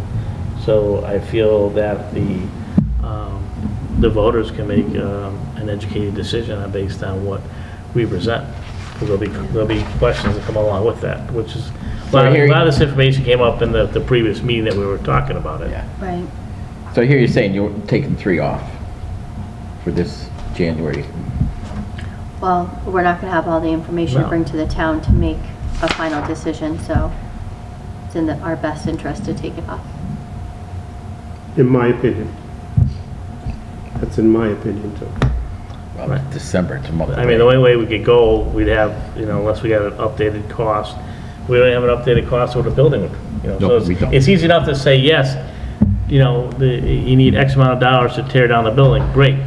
So I feel that the the voters can make an educated decision based on what we present. Because there'll be questions that come along with that, which is, a lot of this information came up in the previous meeting that we were talking about it. Yeah. Right. So here you're saying you're taking 3 off for this January. Well, we're not going to have all the information to No. bring to the town to make a final decision, so it's in our best interest to take it off. In my opinion. That's in my opinion too. Well, it's December, it's a month I mean, the only way we could go, we'd have, unless we got an updated cost, we don't have an updated cost of what the building would, No, so we don't. it's easy enough to say, yes, you need X amount of dollars to tear down the building, great.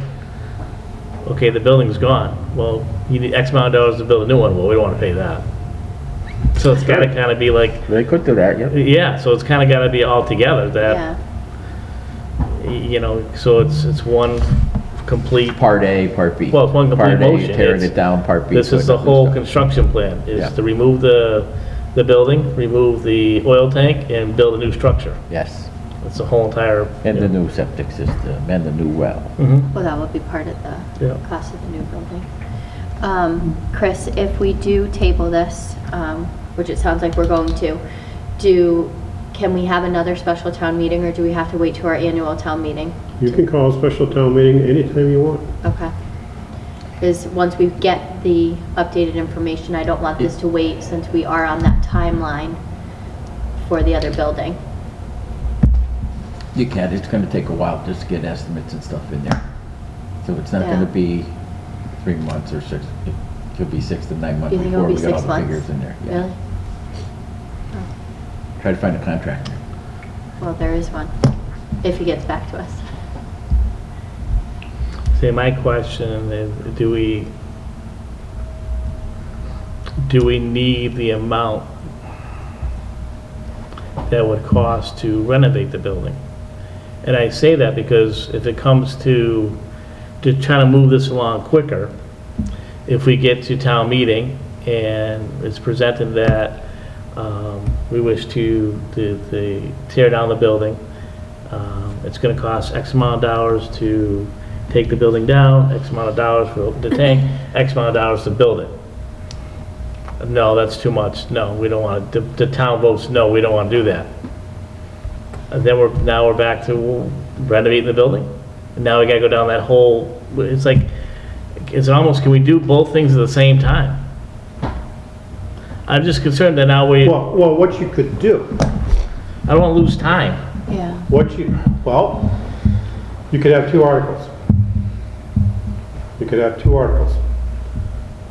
Okay, the building's gone, well, you need X amount of dollars to build a new one, well, we don't want to pay that. So it's gotta kind of be like, They could do that, yeah. yeah, so it's kind of gotta be all together, that, Yeah. so it's one complete. Part A, Part B. Well, it's one complete Part A, motion. tearing It's- it down, Part B. This is putting the up new whole stuff. construction plan, Yeah. is to remove the building, remove the oil tank, and build a new structure. Yes, It's the whole entire. and the new septic system, and the new well. Mhm. Well, that would be part of the Yeah. cost of the new building. Chris, if we do table this, which it sounds like we're going to, can we have another special town meeting, or do we have to wait to our annual town meeting? You can call a special town meeting anytime you want. Okay. Because once we get the updated information, I don't want this to wait, since we are on that timeline for the other building. You can, it's gonna take a while just to get estimates and stuff in there. So it's not Yeah. gonna be 3 months or 6, it could be 6 to 9 months You think it'll before be we get all 6 the months? figures in there. Yeah. Really? Try to find a contractor. Well, there is one, if he gets back to us. See, my question is, do we need the amount that would cost to renovate the building? And I say that because if it comes to trying to move this along quicker, if we get to town meeting and it's presented that we wish to tear down the building, it's gonna cost X amount of dollars to take the building down, X amount of dollars for the tank, X amount of dollars to build it. No, that's too much. No, we don't want to. The town votes no, we don't want to do that. And then now we're back to renovating the building. And now we got to go down that whole, it's like, it's almost, can we do both things at the same time? I'm just concerned that now Well, what you could do, I don't want to lose time. Yeah. you could have 2 articles. You could have 2 articles.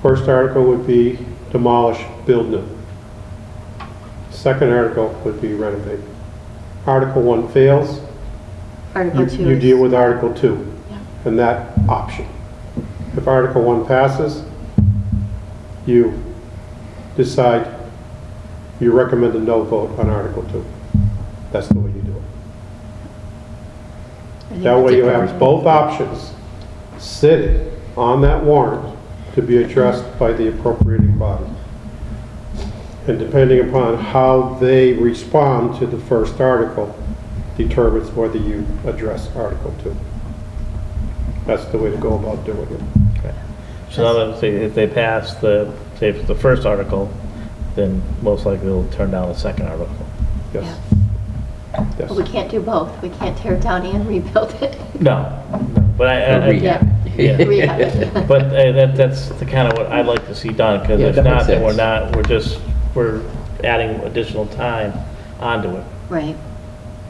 First article would be demolish, build new. Second article would be renovate. Article 1 fails, Article 2 you is- deal with Article 2 Yeah. and that option. If Article 1 passes, you decide, you recommend a no vote on Article 2. That's the way you do it. I think That that's way a you good have one. both options sitting on that warrant to be addressed by the appropriating body. And depending upon how they respond to the first article, determines whether you address Article 2. That's the way to go about doing it. So now that, say, if they pass say if it's the first article, then most likely they'll turn down the second article. Yes. Yes. But we can't do both. We can't tear it down and rebuild it. No, but Or rehab. yeah. Rehab. But that's the kind of what I'd like to see done, because Yeah, if that makes not, then sense. we're adding additional time onto it. Right.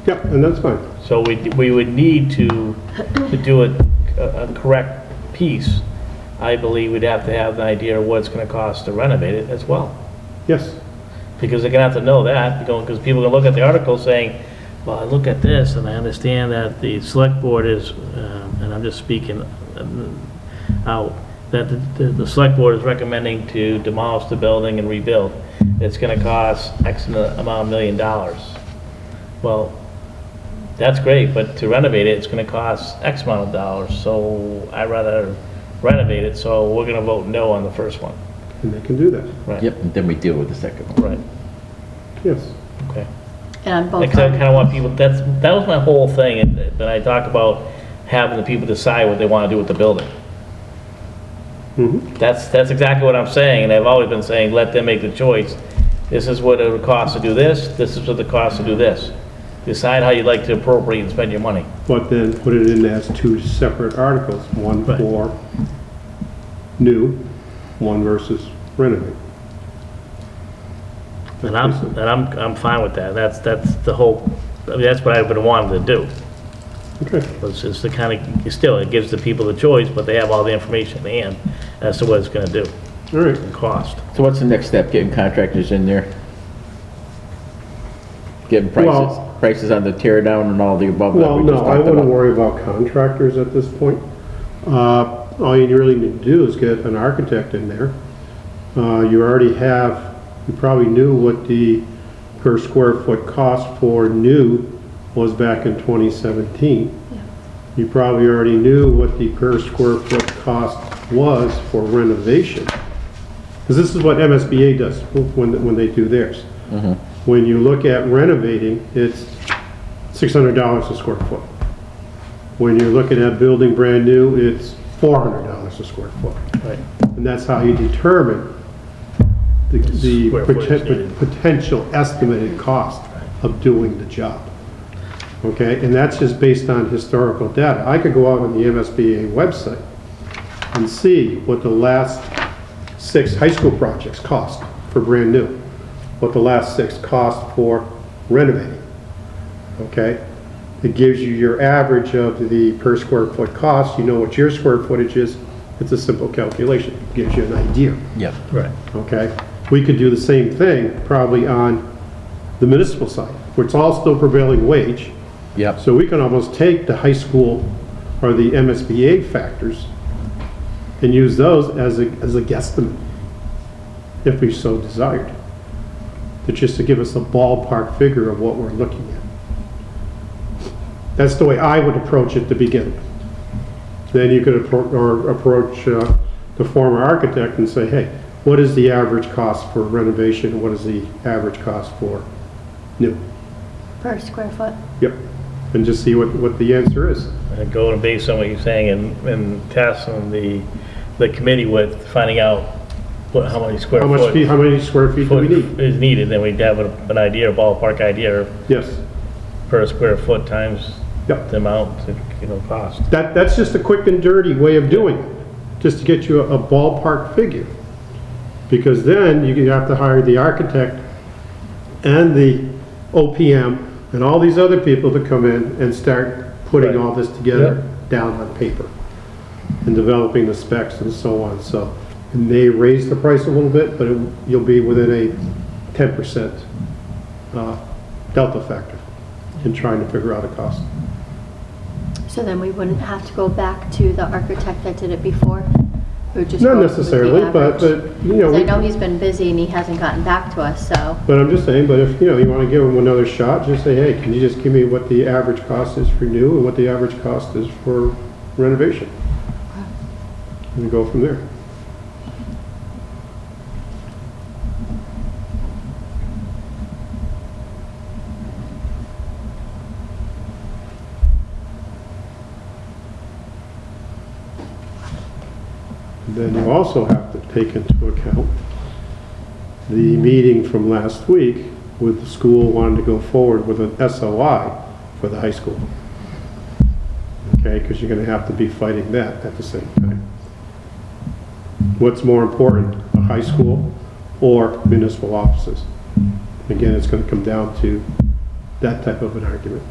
Yep, and that's fine. So we would need to do a correct piece. I believe we'd have to have an idea of what it's gonna cost to renovate it as well. Yes. Because they're gonna have to know that, because people are gonna look at the article saying, well, I look at this and I understand that the select board is, and I'm just speaking out, that the select board is recommending to demolish the building and rebuild. It's gonna cost X amount of $1 million. Well, that's great, but to renovate it, it's gonna cost X amount of dollars, so I'd rather renovate it, so we're gonna vote no on the first one. And they can do that. Right. Yep, and then we deal with the second one. Right, Yes. okay. And on both Because I kind of want articles. people, that was my whole thing, and that I talk about having the people decide what they want to do with the building. That's exactly what I'm saying, and I've always been saying, let them make the choice. This is what it would cost to do this is what it costs to do this. Decide how you'd like to appropriate and spend your money. But then put it in as two separate articles, one Right. for new, one versus renovate. And I'm fine with that. That's the whole, I mean, that's what I've been wanting to do. Okay. It's just the kind of, still, it gives the people the choice, but they have all the information in hand as to what it's gonna do All right. and cost. So what's the next step? Getting contractors in there? Getting Well- prices on the tear down and all the above that Well, we no, just I talked wouldn't about? worry about contractors at this point. All you really need to do is get an architect in there. You already have, you probably knew what the per square foot cost for new was back in 2017. You probably already knew what the per square foot cost was for renovation. Because this is what MSBA does when they do theirs. When you look at renovating, it's $600 a square foot. When you're looking at building brand new, it's $400 a square foot. Right. And that's how you determine the Square footage needed. potential estimated cost of doing the job. Okay, and that's just based on historical data. I could go out on the MSBA website and see what the last 6 high school projects cost for brand new, what the last 6 cost for renovating. Okay, it gives you your average of the per square foot cost. You know what your square footage is. It's a simple calculation. It gives you an idea. Yep. Right. Okay, we could do the same thing probably on the municipal side, where it's all still prevailing wage. Yep. So we can almost take the high school or the MSBA factors and use those as a guesstimate, if we so desired. It's just to give us a ballpark figure of what we're looking at. That's the way I would approach it to begin with. Then you could approach the former architect and say, hey, what is the average cost for renovation and what is the average cost for new? Per square foot. Yep. And just see what the answer is. And go and based on what you're saying and tasking the committee with finding out how many square How many square feet do we need? is needed, then we'd have an idea, a ballpark idea of Yes. per square foot times Yep. the amount, cost. That's just a quick and dirty way of doing it, just to get you a ballpark figure. Because then you have to hire the architect and the OPM and all these other people to come in and start putting Right. all this together down on paper and developing the specs and so on. So it may raise the price a little bit, but you'll be within a 10% delta factor in trying to figure out a cost. So then we wouldn't have to go back to the architect that did it before? We would just Not go with the necessarily, but average? you know. 'Cause I we- know he's been busy and he hasn't gotten back to us, so. But I'm just saying, but if, you want to give them another shot, just say, hey, can you just give me what the average cost is for new and what the average cost is for renovation? And we go from there. Then you also have to take into account the meeting from last week with the school wanting to go forward with an SOI for the high school. Okay, because you're going to have to be fighting that at the same time. What's more important, a high school or municipal offices? Again, it's going to come down to that type of an argument.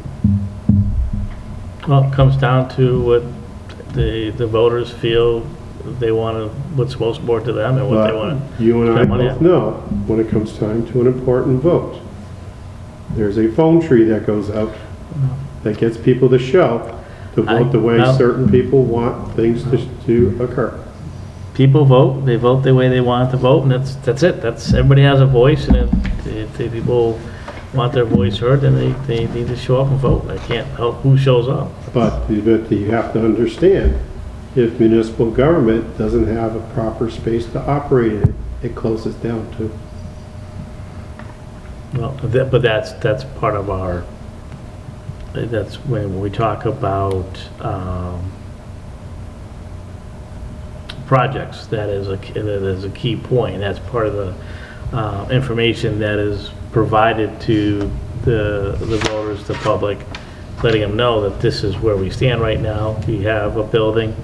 Well, it comes down to what the voters feel they want to, what's most important to them and what they But want to. you and I spend money both on. know when it comes time to an important vote, there's a phone tree that goes out that gets people to show to vote the way no. certain people want things to occur. People vote, they vote the way they want to vote, and that's it. Everybody has a voice, and if the people want their voice heard, then they need to show up and vote. I can't help who shows up. But you have to understand, if municipal government doesn't have a proper space to operate in, it closes down too. Well, but that's part of our that's when we talk about projects. That is a key point. That's part of the information that is provided to the voters, the public, letting them know that this is where we stand right now. We have a building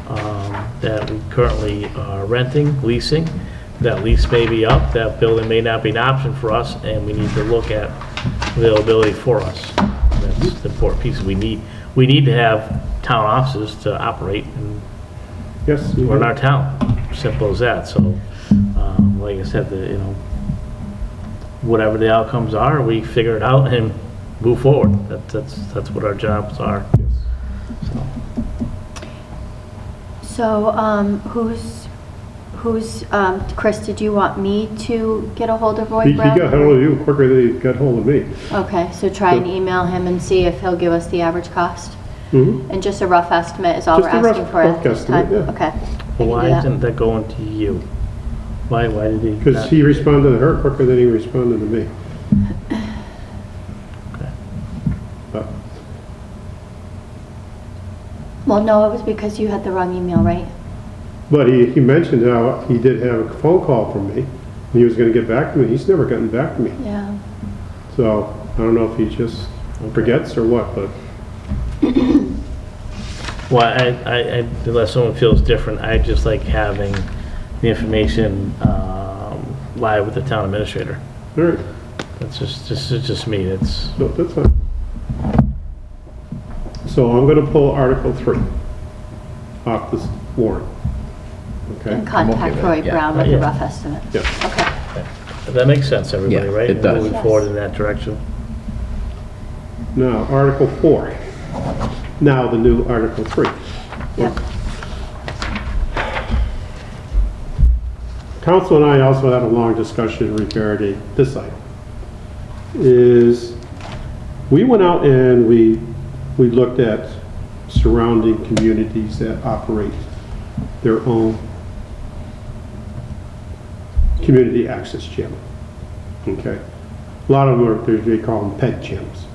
that we currently are renting, leasing. That lease may be up, that building may not be an option for us, and we need to look at availability for us. That's the important piece. We need to have town offices to operate and Yes. you run do. our town. Simple as that. So, like I said, whatever the outcomes are, we figure it out and move forward. That's what our jobs are. So, Chris, did you want me to get a hold of Roy He Brown? got hold of you quicker than he got hold of me. Okay, so try and email him and see if he'll give us the average cost? Mm-hmm. And just a rough estimate is all we're Just a rough- asking for at rough this time? estimate, yeah. Okay. I Well, can why do that. isn't that going to you? Why did he? Because not- he responded to her quicker than he responded to me. Okay. But Well, no, it was because you had the wrong email, right? But he mentioned how he did have a phone call from me, and he was gonna get back to me. He's never gotten back to me. Yeah. So, I don't know if he just forgets or what, but Well, unless someone feels different, I just like having the information live with the town administrator. all right, That's just me. That's no, that's fine. So I'm gonna pull Article 3 off this warrant. Okay? And okay contact with Roy it, yeah. Brown with Yeah. a rough estimate. Yeah. Okay. that makes sense, everybody, Yeah, right? it does. Moving Yes. forward in that direction. Now, Article 4. Now, the new Article 3. Yep. Council and I also had a long discussion regarding this item. We went out and we looked at surrounding communities that operate their own community access channel. Okay? A lot of them they call them PEG channels,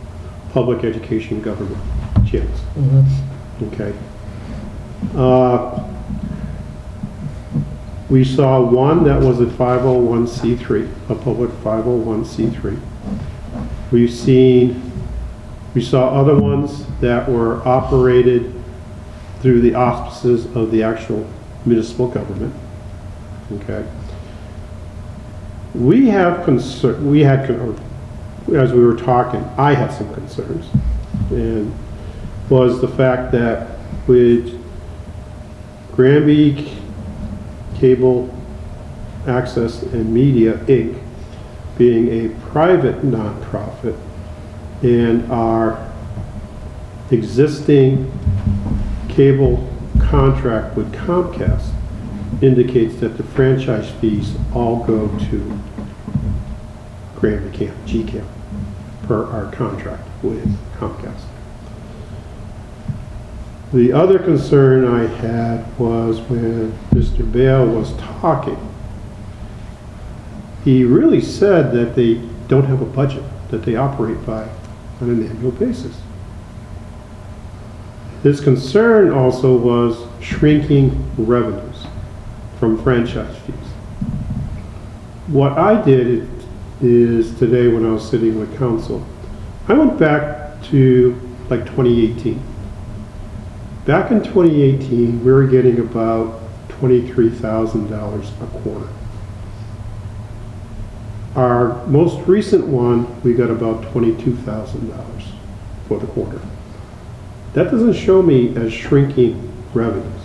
public education government channels. Okay? We saw one that was a 501c3, a public 501c3. We saw other ones that were operated through the auspices of the actual municipal government. Okay. We had, as we were talking, I had some concerns, and was the fact that with Granby Cable Access and Media, Inc., being a private nonprofit, and our existing cable contract with Comcast indicates that the franchise fees all go to Granby GCAM, per our contract with Comcast. The other concern I had was when Mr. Bale was talking, he really said that they don't have a budget, that they operate by on an annual basis. His concern also was shrinking revenues from franchise fees. What I did is today when I was sitting with council, I went back to like 2018. Back in 2018, we were getting about $23,000 a quarter. Our most recent one, we got about $22,000 for the quarter. That doesn't show me as shrinking revenues.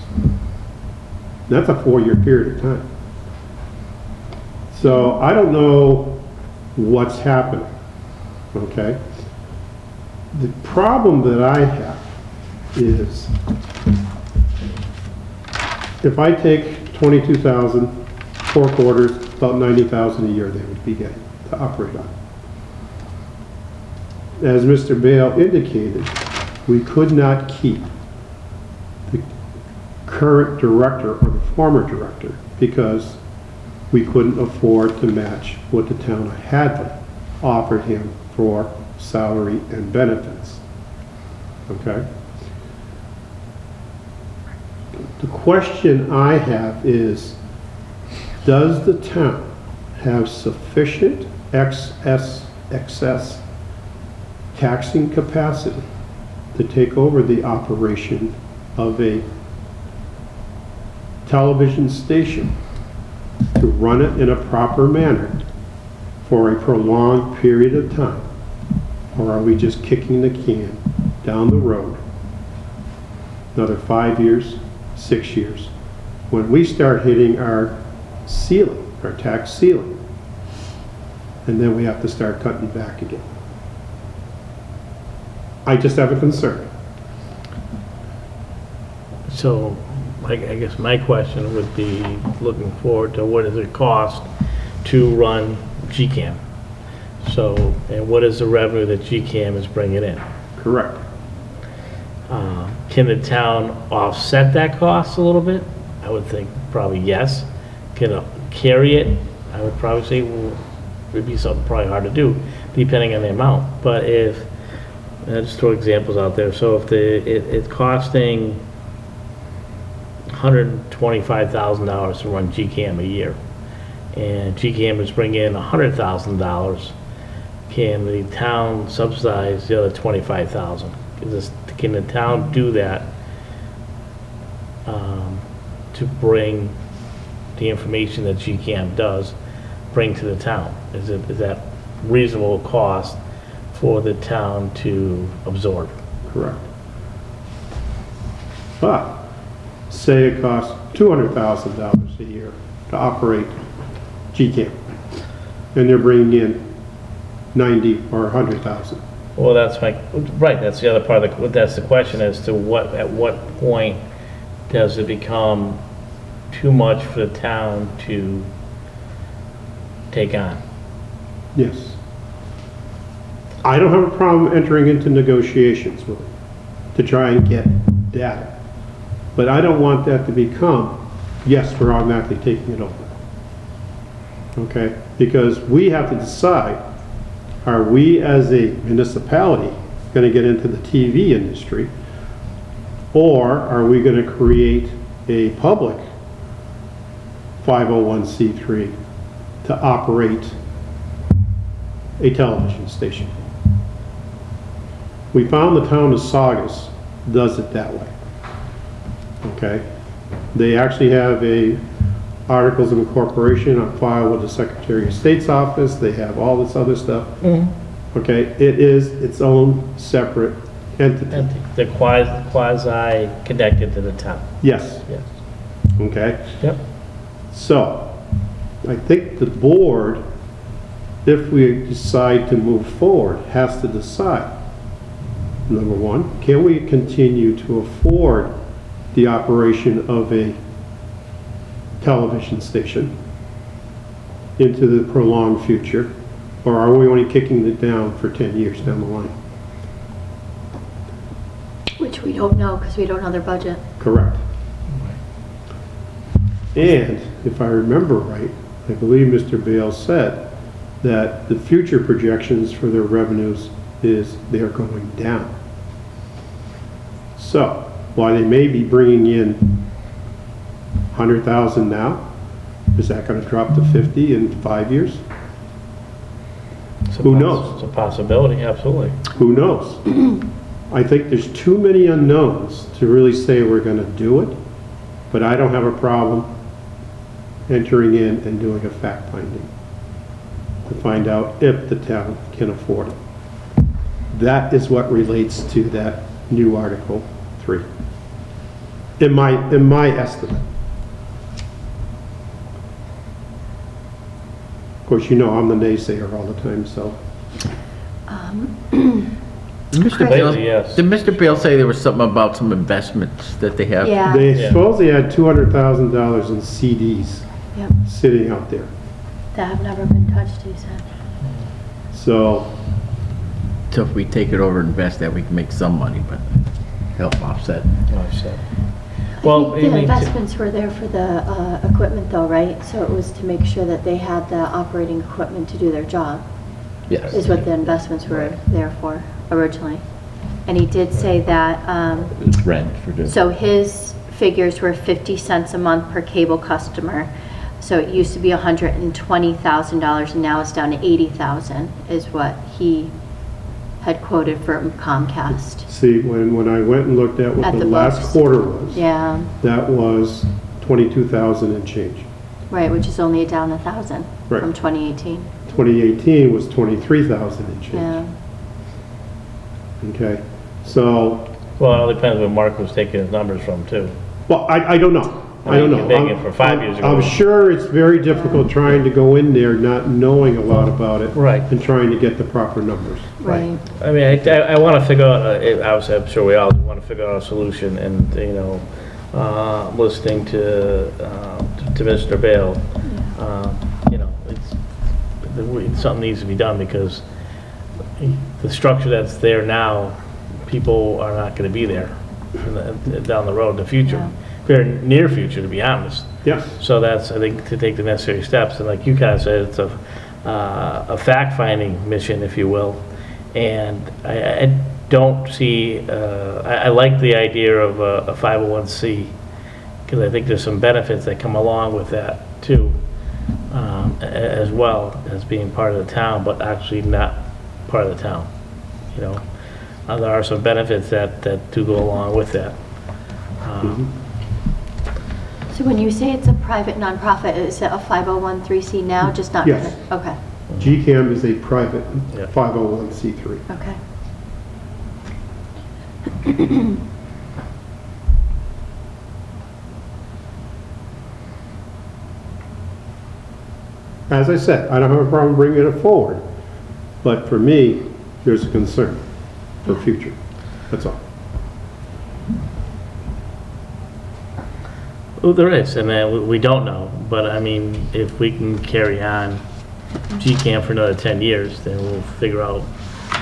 That's a 4-year period of time. So I don't know what's happening, okay? The problem that I have is if I take 22,000, 4 quarters, about 90,000 a year they would be getting to operate on. As Mr. Bale indicated, we could not keep the current director or the former director because we couldn't afford to match what the town of Hadley offered him for salary and benefits okay? The question I have is, does the town have sufficient excess taxing capacity to take over the operation of a television station to run it in a proper manner for a prolonged period of time? Or are we just kicking the can down the road another 5 years, 6 years, when we start hitting our ceiling, our tax ceiling, and then we have to start cutting back again? I just have a concern. So, I guess my question would be looking forward to what does it cost to run GCAM? So, and what is the revenue that GCAM is bringing in? Correct. Can the town offset that cost a little bit? I would think probably yes. Can it carry it? I would probably say, well, it'd be something probably hard to do, depending on the amount. But if, I'll just throw examples out there. So if it's costing $125,000 to run GCAM a year, and GCAM is bringing in $100,000, can the town subsidize the other $25,000? Can the town do that to bring the information that GCAM does bring to the town? Is that reasonable cost for the town to absorb? Correct. But say it costs $200,000 a year to operate GCAM, and they're bringing in 90 or 100,000. Well, that's right, that's the other part of that's the question as to at what point does it become too much for the town to take on? Yes. I don't have a problem entering into negotiations with them to try and get data. But I don't want that to become, yes, we're automatically taking it over. Okay? Because we have to decide, are we as a municipality going to get into the TV industry, or are we going to create a public 501c3 to operate a television station? We found the town of Saugus does it that way. Okay? They actually have articles of incorporation on file with the Secretary of State's office. They have all this other stuff. Okay? It is its own separate entity. And the quasi connected to the town. Yes. Yes. Okay? Yep. So, I think the board, if we decide to move forward, has to decide, number one, can we continue to afford the operation of a television station into the prolonged future, or are we only kicking it down for 10 years down the line? Which we don't know because we don't know their budget. Correct. And if I remember right, I believe Mr. Bale said that the future projections for their revenues is they are going down. So, while they may be bringing in 100,000 now, is that going to drop to 50 in 5 years? Who knows? It's a possibility, absolutely. Who knows? I think there's too many unknowns to really say we're going to do it, but I don't have a problem entering in and doing a fact finding to find out if the town can afford it. That is what relates to that new Article 3, in my estimate. Of course, you know I'm the naysayer all the time, so. Mr. Bale, Yes. did Mr. Bale say there was something about some investments that they have? Yeah. They Yeah. supposedly had $200,000 in CDs Yep. sitting out there. That have never been touched, he said. So, So if we take it over and invest that, we can make some money, but help offset. Well, I think the investments were there for the equipment though, right? So it was to make sure that they had the operating equipment to do their job, Yes. is what the investments were there for originally. And he did say that, It's rent for the. so his figures were 50 cents a month per cable customer. So it used to be $120,000 and now it's down to $80,000 is what he had quoted from Comcast. See, when I went and looked at what At the the last books. quarter was, Yeah, that was 22,000 and change. right, which is only down 1,000 Right. from 2018. 2018 was 23,000 and Yeah, change. Okay, so, Well, it all depends where Mark was taking his numbers from, too. well, I don't know. I don't know. You're making it for 5 years ago. I'm sure it's very difficult trying to go in there not knowing a lot about it. Right. And trying to get the proper numbers. right. I mean, I want to figure out, obviously, I'm sure we all want to figure out a solution, and, you know, listening to Mr. Bale, you know, something needs to be done, because the structure that's there now, people are not going to be there down the road in the future, Yeah. very near future, to be honest. Yes. So that's, I think, to take the necessary steps, and like you kind of said, it's a fact-finding mission, if you will. And I don't see, I like the idea of a 501c, because I think there's some benefits that come along with that too, as well as being part of the town, but actually not part of the town, you know. There are some benefits that do go along with that. So when you say it's a private nonprofit, is it a 501c now, just not? Yes. Okay, GCAM is a private Yeah. 501c3. okay. As I said, I don't have a problem bringing it forward, but for me, there's a concern for future. That's all. Well, there is, and we don't know, but I mean, if we can carry on GCAM for another 10 years, then we'll figure out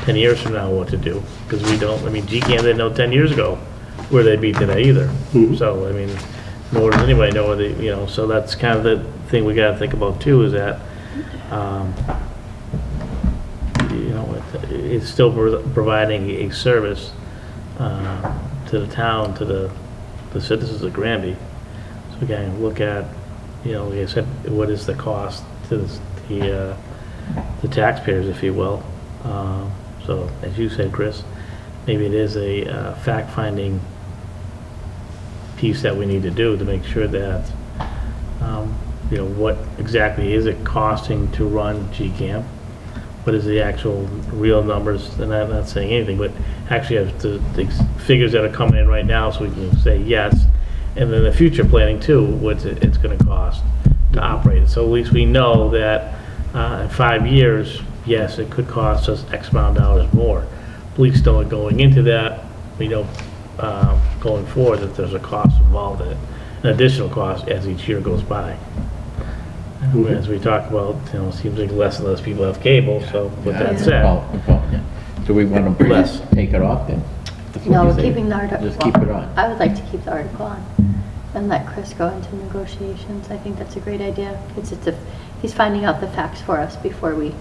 10 years from now what to do, because we don't, I mean, GCAM didn't know 10 years ago where they'd be today either. Mhm. So, I mean, nor does anybody know where they, you know, so that's kind of the thing we gotta think about too, is that, you know, it's still providing a service to the town, to the citizens of Granby. So we gotta look at, you know, like I said, what is the cost to the taxpayers, if you will. So, as you said, Chris, maybe it is a fact-finding piece that we need to do to make sure that, you know, what exactly is it costing to run GCAM? What is the actual real numbers? And I'm not saying anything, but actually have the figures that are coming in right now, so we can say yes. And then the future planning too, what it's gonna cost to operate it. So at least we know that in 5 years, yes, it could cost us X amount of dollars more. At least knowing going into that, we know going forward that there's a cost involved in it, an additional cost as each year goes by. As we talk about, you know, it seems like less and less people have cable, so with that said, Yeah. Do we want to Less. take it off then? That's what No, you we're say. keeping the article. Just keep it on. I would like to keep the article on and let Chris go into negotiations. I think that's a great idea. He's finding out the facts for us before we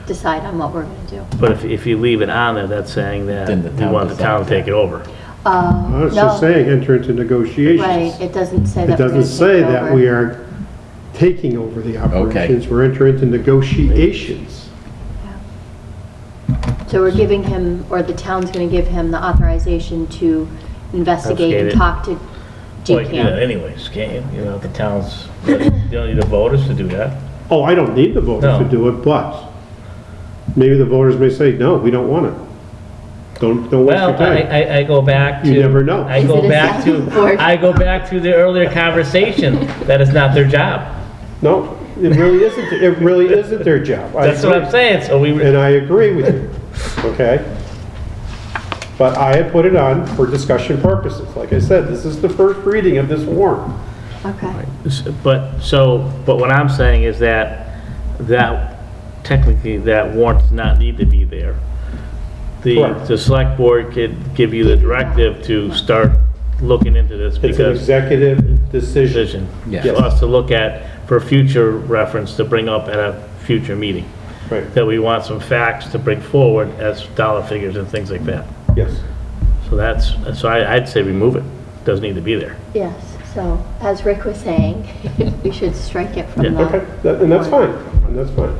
decide on what we're going to do. but if you leave it on there, that's saying that Then the we town want the town to decides take it over. I was No. just saying, enter into negotiations. Right, it doesn't say It that we're doesn't going to say take it that over. we are taking over the operations. We're entering into negotiations. So we're giving him, or the town's going to give him the authorization to investigate and Investigate it. talk to Well, you can do that GCAM. anyways, can't you? You know, the towns, you don't need the voters to do that. Oh, I don't need the voters to No. do it, but maybe the voters may say, no, we don't want it. Don't waste Well, your time. I go back to. You never know. I Is go it a back sounding board? to the earlier conversation, that is not their job. No, it really isn't, it really isn't their job. I That's what I'm agree. saying, so we, And I agree with you, okay? But I had put it on for discussion purposes. Like I said, this is the first reading of this warrant. Okay, but what I'm saying is that technically, that warrant does not need to be there. Correct. The select board could give you the directive to start looking into this, It's an because executive decision. decision Yes. for us to look at for future reference to bring up at a future meeting. Right. that we want some facts to bring forward as dollar figures and things like that. Yes. So I'd say remove it. Doesn't need to be there. Yes, so as Rick was saying, we should strike it from Yeah. the. Okay, and that's fine, and that's fine.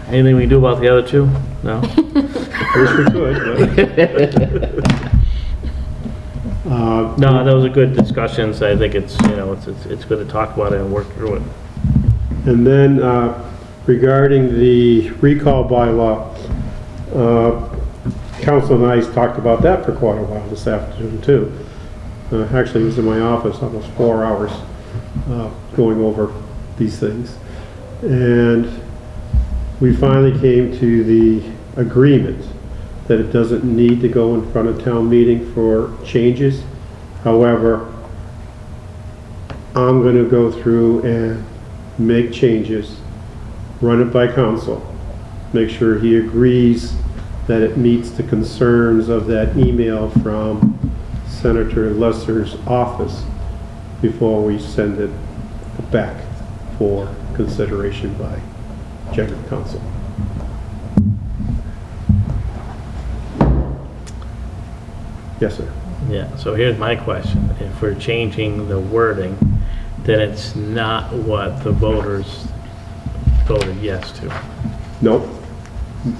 Anything we can do about the other two? No? Wish we could, but. No, those are good discussions. I think it's, you know, it's good to talk about it and work through it. And then regarding the recall bylaw, council and I talked about that for quite a while this afternoon too. Actually, it was in my office almost 4 hours going over these things. And we finally came to the agreement that it doesn't need to go in front of town meeting for changes. However, I'm going to go through and make changes, run it by council, make sure he agrees that it meets the concerns of that email from Senator Lesser's office before we send it back for consideration by general council. Yes, sir. Yeah, so here's my question. If we're changing the wording, then it's not what the voters voted yes to. Nope,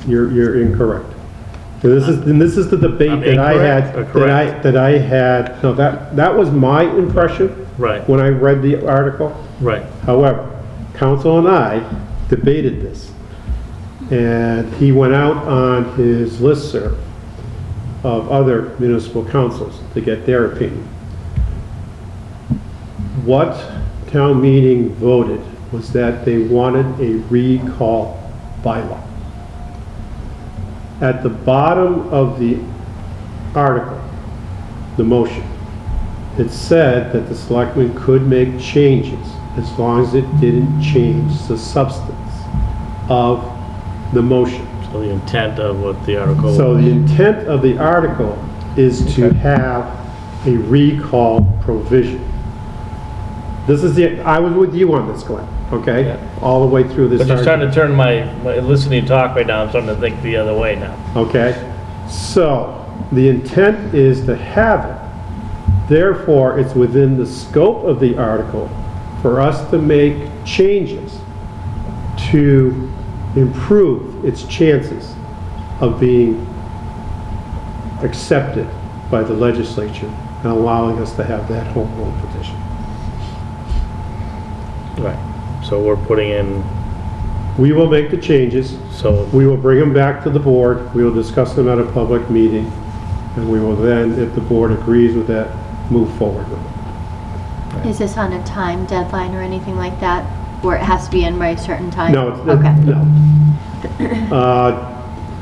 you're incorrect. And this is the debate I'm that I had, incorrect or correct? that I had, no, that was my impression Right, when I read the article. right. However, council and I debated this, and he went out on his listserv of other municipal councils to get their opinion. What town meeting voted was that they wanted a recall bylaw. At the bottom of the article, the motion, it said that the selectmen could make changes as long as it didn't change the substance of the motion. So the intent of what the article. So the intent of the article is to have a recall provision. This is I was with you on this, Glenn, okay? Yeah. All the way through this But you're starting article, to turn my listening to talk right now, I'm starting to think the other way now. okay? So the intent is to have it. Therefore, it's within the scope of the article for us to make changes to improve its chances of being accepted by the legislature and allowing us to have that home rule petition. Right. So we're putting in, We will make the changes. so, We will bring them back to the board. We will discuss them at a public meeting. And we will then, if the board agrees with that, move forward with it. Is this on a time deadline or anything like that, where it has to be in by a certain time? No, Okay. no.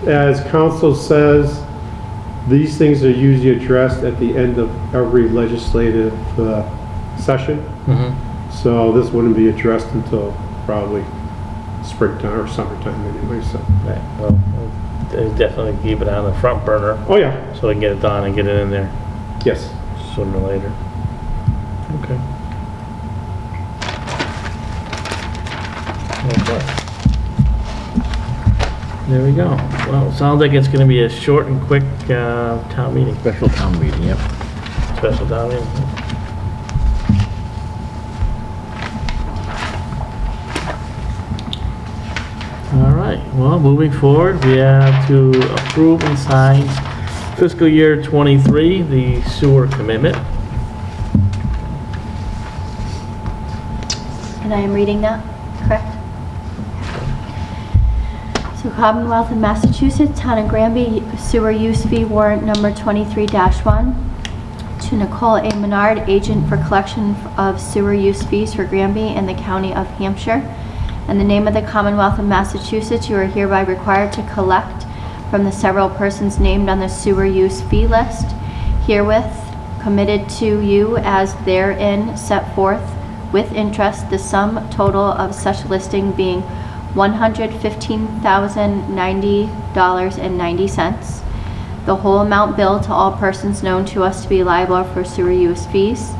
As council says, these things are usually addressed at the end of every legislative session. So this wouldn't be addressed until probably springtime or summertime anyway, so. right, well, definitely keep it on the front burner Oh, yeah, so we can get it done and get it in there yes. sooner or later. Okay. Okay. There we go. Well, it sounds like it's gonna be a short and quick, town meeting, Special town meeting, yep. special town meeting. All right, well, moving forward, we have to approve and sign fiscal year 23, the sewer commitment. And I am reading that, correct? So Commonwealth of Massachusetts, Town of Granby, sewer use fee warrant number 23-1 to Nicole A. Menard, agent for collection of sewer use fees for Granby and the County of Hampshire. In the name of the Commonwealth of Massachusetts, you are hereby required to collect from the several persons named on the sewer use fee list, herewith committed to you as therein set forth with interest, the sum total of such listing being $115,090.90. The whole amount billed to all persons known to us to be liable for sewer use fees.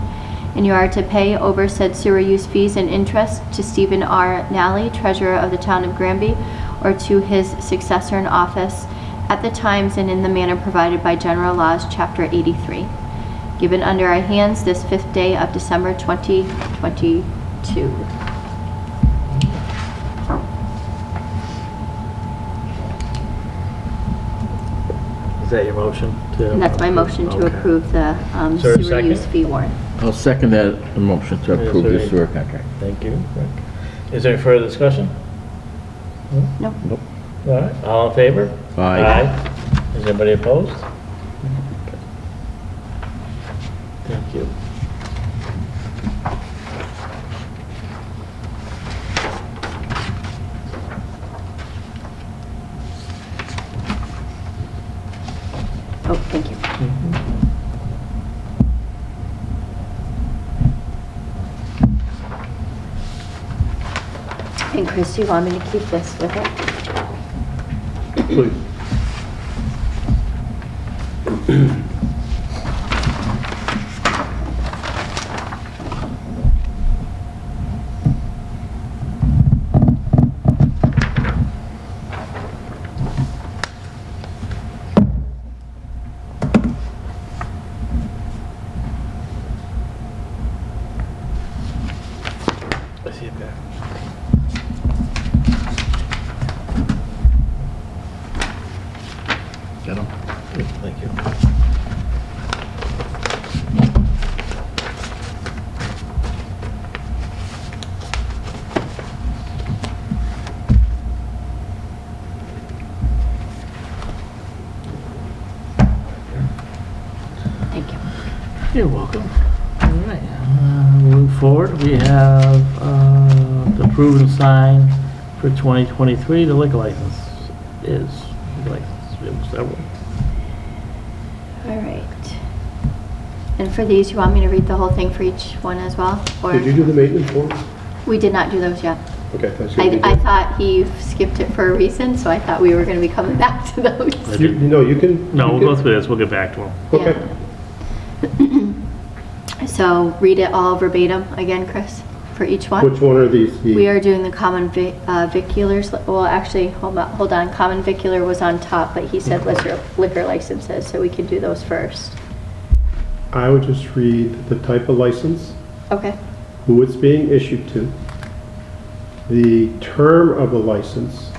and you are to pay over said sewer use fees and interest to Stephen R. Nally, Treasurer of the Town of Granby, or to his successor in office at the times and in the manner provided by General Laws, Chapter 83. Given under our hands this 5th day of December 2022. Is that your motion? And that's my motion to Okay. approve the Is there a sewer use second? fee warrant. I'll second that motion to Is approve there the any- sewer contract. Thank you, Rick. Is there any further discussion? No? Nope. All right, all in favor? Aye. Is anybody opposed? Thank you. Oh, thank you. And Chris, do you want me to keep this with it? Please. I see it back. Got 'em? Thank you. Thank you. You're welcome. All right, moving forward, we have the approve and sign for 2023, the liquor license is, license, we have several. All right. And for these, you want me to read the whole thing for each one as well? Or Did you do the maintenance forms? we did not do those yet. Okay, that's good. I thought he skipped it for a reason, so I thought we were going to be coming back to those. You know, you can. No, you we'll can- go through this, we'll get back to them. Okay. So read it all verbatim again, Chris, for each one. Which one are these? We are doing the common viculars. Well, actually, hold on. Common vicular was on top, but he said liquor licenses, so we can do those first. I would just read the type of license, Okay. who it's being issued to, the term of the license,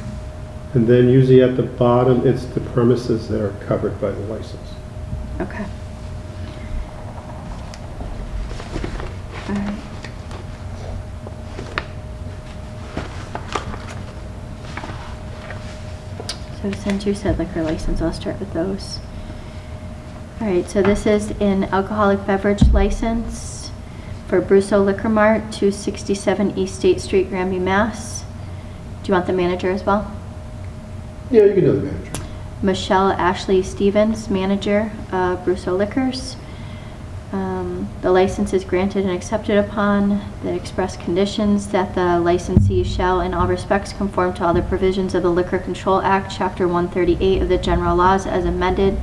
and then usually at the bottom, it's the premises that are covered by the license. Okay. All right. So since you said liquor license, I'll start with those. All right, so this is an alcoholic beverage license for Brusso Liquor Mart, 267 East State Street, Granby, Mass. Do you want the manager as well? Yeah, you can do the manager. Michelle Ashley Stevens, manager of Brusso Liquors. The license is granted and accepted upon the express conditions that the licensee shall in all respects conform to all the provisions of the Liquor Control Act, Chapter 138 of the General Laws as amended,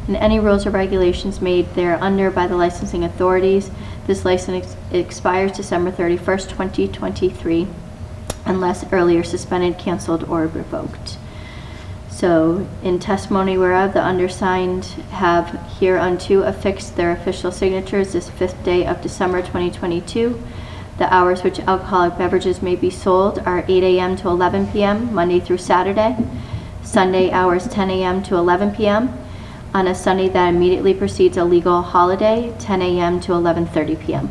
and any rules or regulations made thereunder by the licensing authorities. This license expires December 31st, 2023, unless earlier suspended, canceled, or revoked. So, in testimony whereof, the undersigned have hereunto affixed their official signatures this 5th day of December 2022. The hours which alcoholic beverages may be sold are 8 a.m. to 11 p.m., Monday through Saturday. Sunday hours 10 a.m. to 11 p.m. On a Sunday that immediately precedes a legal holiday, 10 a.m. to 11:30 p.m.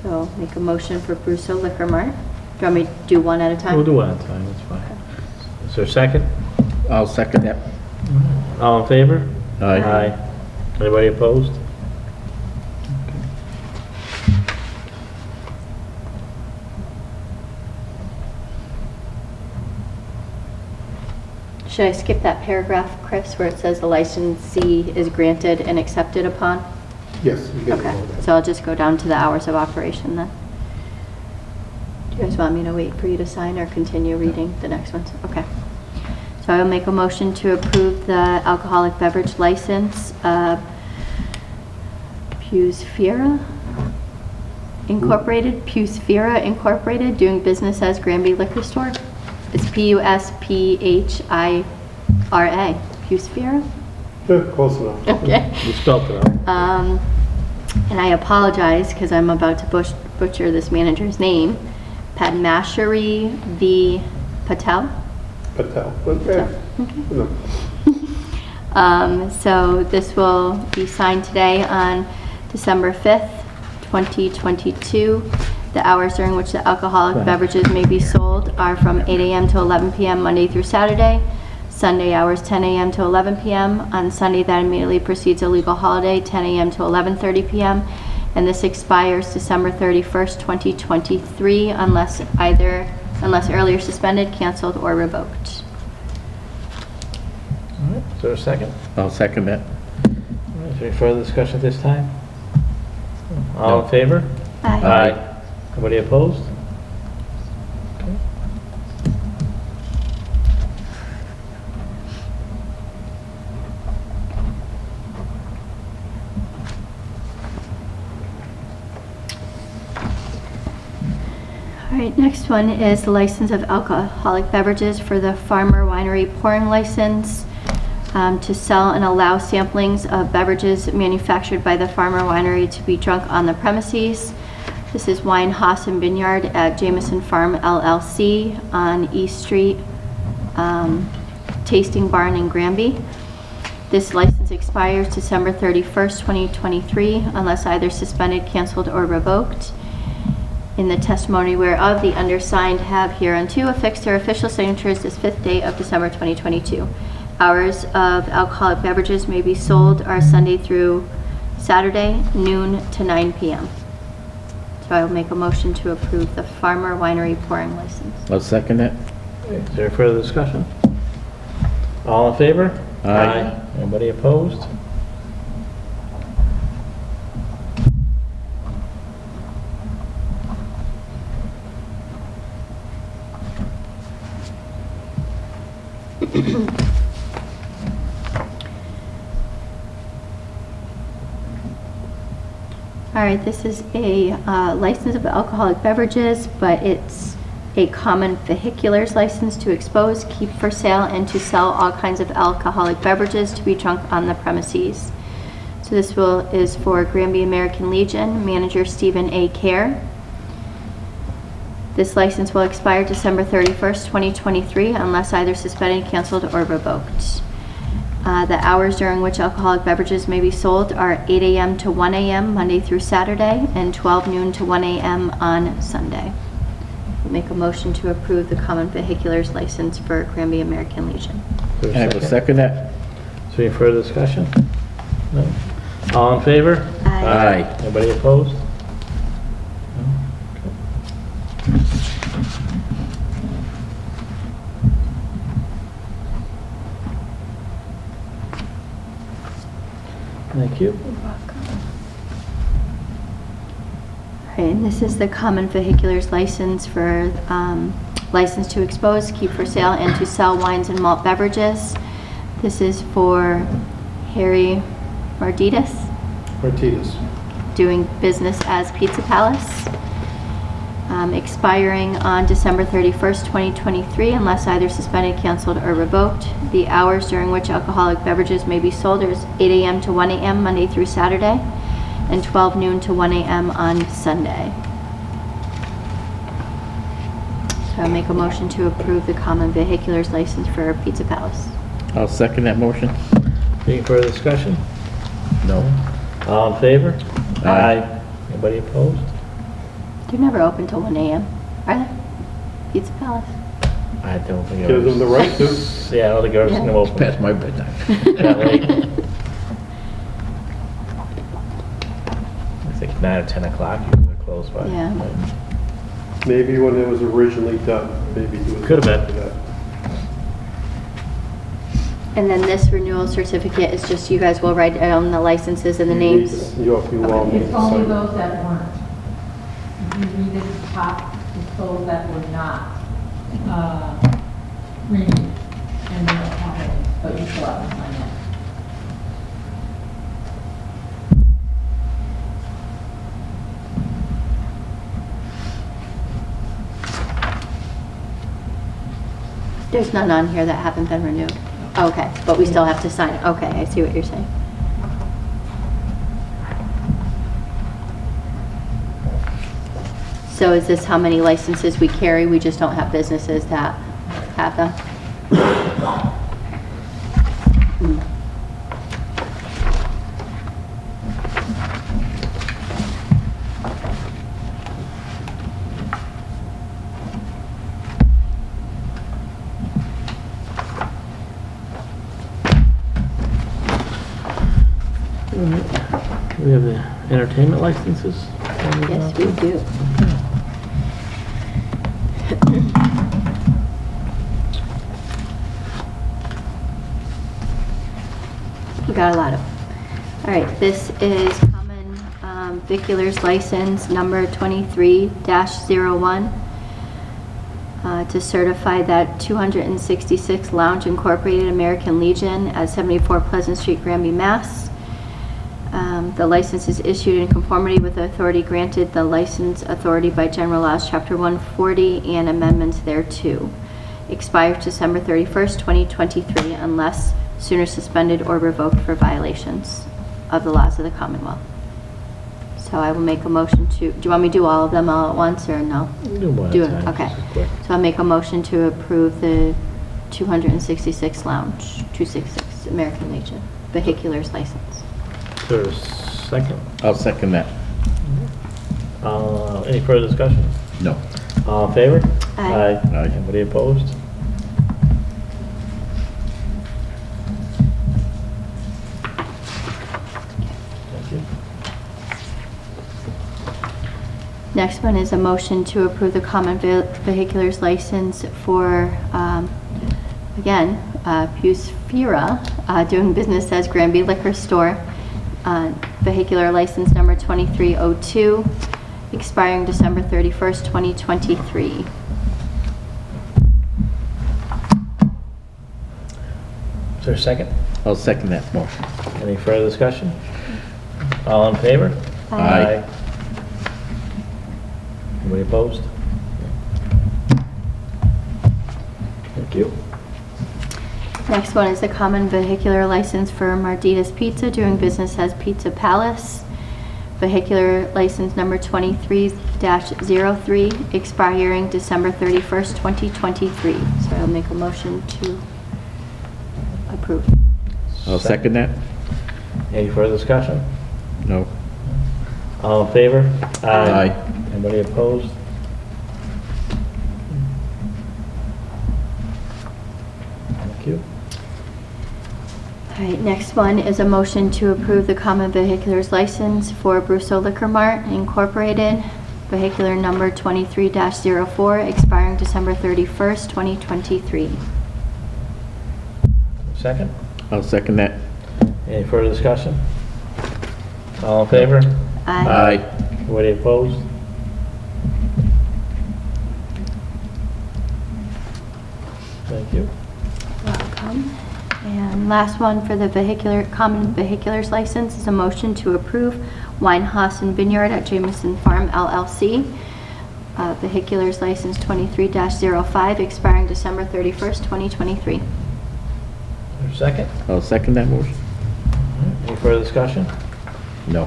So, make a motion for Brusso Liquor Mart. Do you want me to do one at a time? We'll do one at a time, that's fine. Is there a second? I'll second that. All in favor? Aye. Anybody opposed? Should I skip that paragraph, Chris, where it says the licensee is granted and accepted upon? Yes, you can do Okay, that. so I'll just go down to the hours of operation then. Do you guys want me to wait for you to sign or continue reading the next ones? Okay. So I will make a motion to approve the alcoholic beverage license. Pusfera Incorporated, Pusfera Incorporated, doing business as Granby Liquor Store. It's Puspira, Pusfera. Yeah, close enough. Okay. You spelled it out. And I apologize because I'm about to butcher this manager's name. Padmashari V. Patel. Patel, okay. No. So this will be signed today on December 5th, 2022. The hours during which the alcoholic beverages may be sold are from 8 a.m. to 11 p.m. Monday through Saturday. Sunday hours 10 a.m. to 11 p.m. On Sunday that immediately precedes a legal holiday, 10 a.m. to 11:30 p.m. And this expires December 31st, 2023, unless earlier suspended, canceled, or revoked. All right, is there a second? I'll second that. All right, is there any further discussion at this time? All No. in favor? Aye. Anybody opposed? Okay. All right, next one is the license of alcoholic beverages for the Farmer Winery pouring license to sell and allow samplings of beverages manufactured by the Farmer Winery to be drunk on the premises. This is Wine Haas and Vineyard at Jameson Farm LLC on East Street, Tasting Barn in Granby. This license expires December 31st, 2023, unless either suspended, canceled, or revoked. In the testimony whereof, the undersigned have hereunto affixed their official signatures this 5th day of December 2022. Hours of alcoholic beverages may be sold are Sunday through Saturday, noon to 9 p.m. So I will make a motion to approve the Farmer Winery pouring license. I'll second that. Is there further discussion? All in favor? Aye. Anybody opposed? All right, this is a license of alcoholic beverages, but it's a common vehiculars license to expose, keep for sale, and to sell all kinds of alcoholic beverages to be drunk on the premises. So this is for Granby American Legion, manager Stephen A. Kerr. This license will expire December 31st, 2023, unless either suspended, canceled, or revoked. The hours during which alcoholic beverages may be sold are 8 a.m. to 1 a.m. Monday through Saturday, and 12 noon to 1 a.m. on Sunday. We'll make a motion to approve the common vehiculars license for Granby American Legion. Is there a And I will second that. Is there any further discussion? No? All in favor? Aye. Anybody opposed? Thank you. Okay, and this is the common vehiculars license for license to expose, keep for sale, and to sell wines and malt beverages. This is for Harry Marditas, doing business as Pizza Palace, expiring on December 31st, 2023, unless either suspended, canceled, or revoked. The hours during which alcoholic beverages may be sold is 8 a.m. to 1 a.m. Monday through Saturday, and 12 noon to 1 a.m. on Sunday. So I'll make a motion to approve the common vehiculars license for Pizza Palace. I'll second that motion. Any further discussion? No. All in favor? Aye. Anybody opposed? They're never open till 1 a.m., are they? Pizza Palace. I don't think it Gives them the was. right to. Yeah, I don't think it was gonna open Past my bedtime. that late. I think 9 or 10 o'clock, you were close by. Yeah. Maybe when it was originally done, maybe it was. Could have been. after that. And then this renewal certificate is just, you guys will write on the licenses and the You need names. to- You all need to It's only sign. those that weren't. If you read at the top, it's those that were not renewed, and they don't have it, but you still have to sign it. There's none on here that haven't been renewed. Okay, but we still have to sign it. Okay, I see what you're saying. So is this how many licenses we carry? We just don't have businesses that have them? We have the entertainment licenses? Yes, we do. We got a lot of them. All right, this is common viculars license number 23-01 to certify that 266 Lounge Incorporated American Legion at 74 Pleasant Street, Granby, Mass. The license is issued in conformity with the authority granted the license authority by General Laws, Chapter 140, and amendments thereto. Expires December 31st, 2023, unless sooner suspended or revoked for violations of the laws of the Commonwealth. So I will make a motion to, do you want me to do all of them all at once, or no? Do one at Do a it, time, okay. just quick. So I'll make a motion to approve the 266 Lounge, 266 American Legion, vehiculars license. Is there a second? I'll second that. Any further discussion? No. All in favor? Aye. Aye. Anybody opposed? Thank you. Next one is a motion to approve the common vehiculars license for, again, Pusfira, doing business as Granby Liquor Store, vehicular license number 2302, expiring December 31st, 2023. Is there a second? I'll second that motion. Any further discussion? All in favor? Aye. Anybody opposed? Thank you. Next one is the common vehicular license for Marditas Pizza, doing business as Pizza Palace. Vehicular license number 23-03, expiring December 31st, 2023. So I'll make a motion to approve. I'll second that. Any further discussion? No. All in favor? Aye. Anybody opposed? Thank you. All right, next one is a motion to approve the common vehiculars license for Brusso Liquor Mart Incorporated, vehicular number 23-04, expiring December 31st, 2023. Second? I'll second that. Any further discussion? All in favor? Aye. Anybody opposed? Thank you. Welcome. And last one for the common vehiculars license is a motion to approve Winehouse and Vineyard at Jameson Farm LLC. Vehiculars license 23-05, expiring December 31st, 2023. Is there a second? I'll second that motion. Any further discussion? No.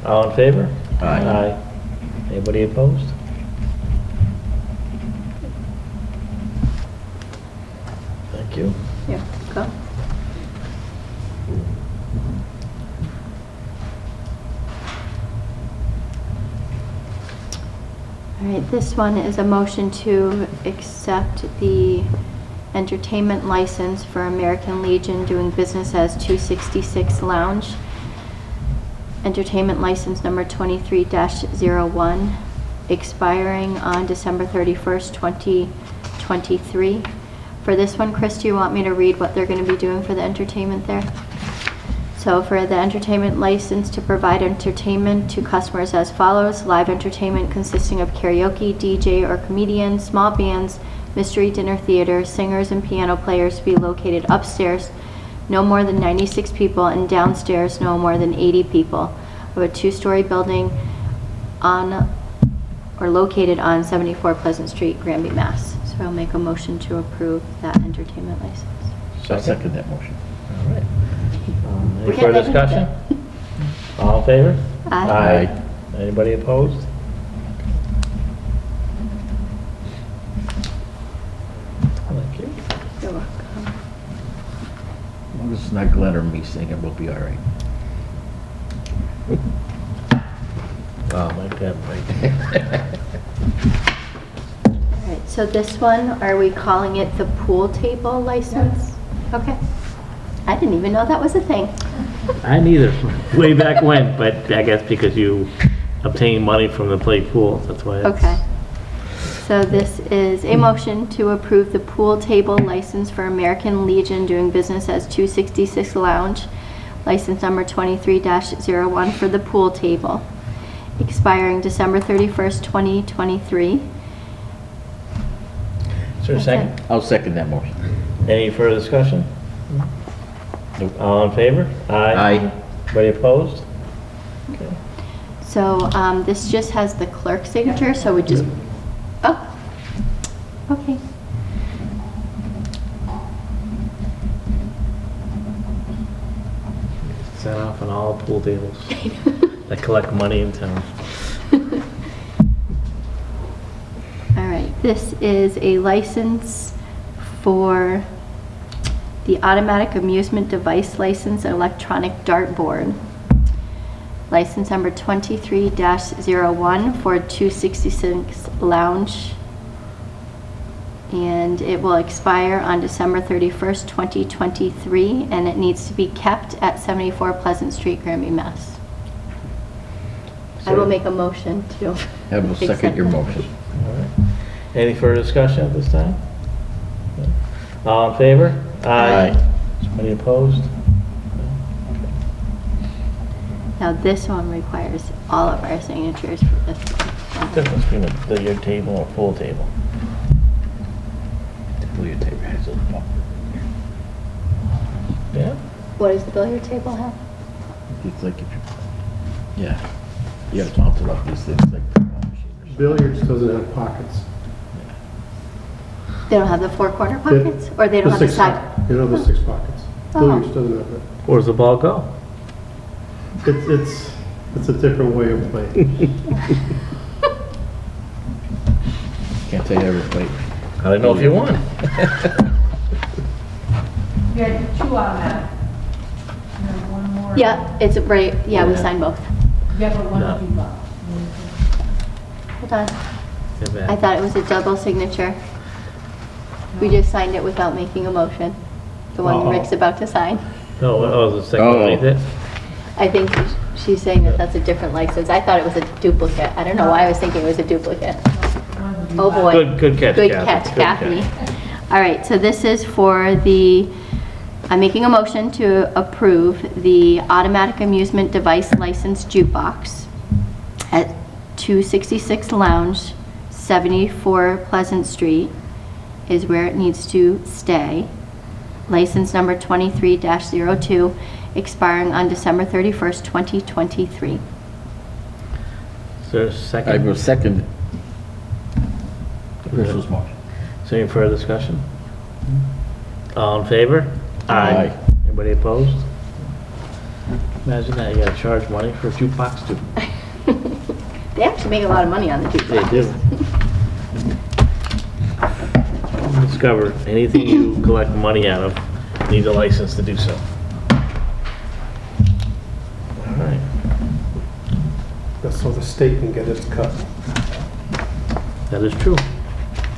All in favor? Aye. Anybody opposed? Thank you. Here, go. All right, this one is a motion to accept the entertainment license for American Legion, doing business as 266 Lounge. Entertainment license number 23-01, expiring on December 31st, 2023. For this one, Chris, do you want me to read what they're going to be doing for the entertainment there? So for the entertainment license, to provide entertainment to customers as follows: live entertainment consisting of karaoke, DJ or comedians, small bands, mystery dinner theater, singers and piano players to be located upstairs, no more than 96 people, and downstairs no more than 80 people, of a 2-story building on or located on 74 Pleasant Street, Granby, Mass. So So I'll make a motion to approve that entertainment license. I'll second that motion. All right. We're Any getting further there. discussion? All in favor? Aye. Anybody opposed? Thank you. You're welcome. As long as it's not Glenn or me singing, we'll be all right. Oh, my God, right. All right, so this one, are we calling it the pool table license? Okay. I didn't even know that was a thing. I neither, way back when, but I guess because you obtained money from the play pool, that's why it's... Okay. So this is a motion to approve the pool table license for American Legion doing business as 266 Lounge, license number 23-01 for the pool table, expiring December 31st, 2023. Is there a second? I'll second that motion. Any further discussion? Nope. All in favor? Aye. Anybody opposed? Okay. So this just has the clerk's signature, so we just, oh, okay. Sign off on all pool tables that collect money in town. All right, this is a license for the automatic amusement device license and electronic dartboard. License number 23-01 for 266 Lounge. And it will expire on December 31st, 2023, and it needs to be kept at 74 Pleasant Street, Granby, Mass. I will make a motion to I will second accept your that. motion. All right. Any further discussion at this time? No? All in favor? Aye. Anybody opposed? Now this one requires all of our signatures for this one. Difference between a billiard table or pool table? The billiard table has a bump. Yeah? What does the billiard table have? It's like, if you, yeah, you gotta talk about these things like. Billiards doesn't have pockets. They don't have the four corner pockets? Or they don't have the six side? You know, the 6 pockets. Oh. Billiards doesn't have that. Where does the ball go? It's a different way of playing. Can't say I ever played. I don't know if you won. You had 2 automatic. And then one more. Yeah, it's right, yeah, we Yeah. signed both. You have a one No. jukebox. Hold on. Get back. I thought it was a double signature. We just signed it without making a motion. The one Uh-oh. Rick's about to sign. No, oh, the second one, ain't it? I think she's saying that that's a different license. I thought it was a duplicate. I don't know why I was thinking it was a duplicate. Oh, boy. Good catch, Good Kathy. catch, Good Kathy. catch. All right, so this is for I'm making a motion to approve the automatic amusement device license jukebox at 266 Lounge, 74 Pleasant Street is where it needs to stay. License number 23-02, expiring on December 31st, 2023. Is there a I second? will second Chris's motion. Is there any further discussion? All in favor? Aye. Anybody opposed? Imagine that, you gotta charge money for a jukebox too. They actually make a lot of money on the jukebox. They do. Discover, anything you collect money out of needs a license to do so. All right. That's so the state can get its cut. That is true.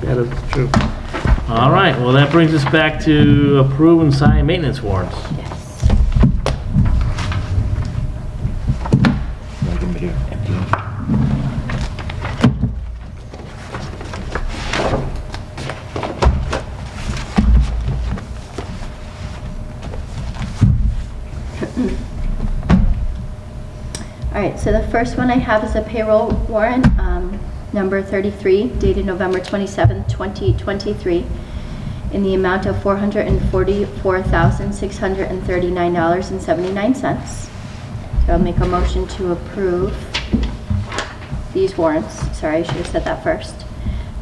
That is true. All right, well, that brings us back to approve and sign maintenance warrants. Yes. Like a video, empty. All right, so the first one I have is a payroll warrant, number 33, dated November 27th, 2023, in the amount of $444,639.79. So I'll make a motion to approve these warrants. Sorry, I should have said that first.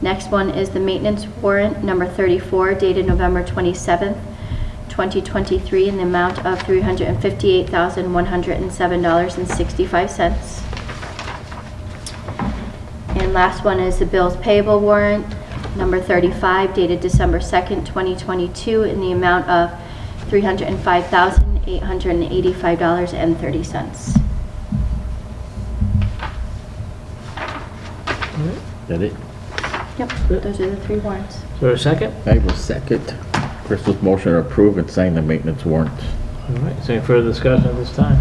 Next one is the maintenance warrant number 34 dated November 27th, 2023 in the amount of $358,107.65. And last one is the bills payable warrant number 35 dated December 2nd, 2022 in the amount of $305,885.30. That it? Yep, those are the 3 warrants. Is there a second? I will second Crystal's motion to approve and sign the maintenance warrants. All right, is there any further discussion at this time?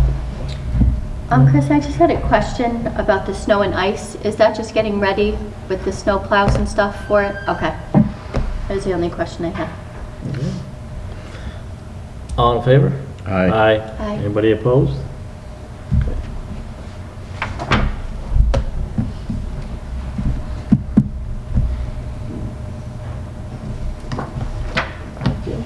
Chris, I just had a question about the snow and ice. Is that just getting ready with the snow plows and stuff for it? Okay. That was the only question I had. All in favor? Aye. Aye. Aye. Anybody opposed? Okay. Thank you.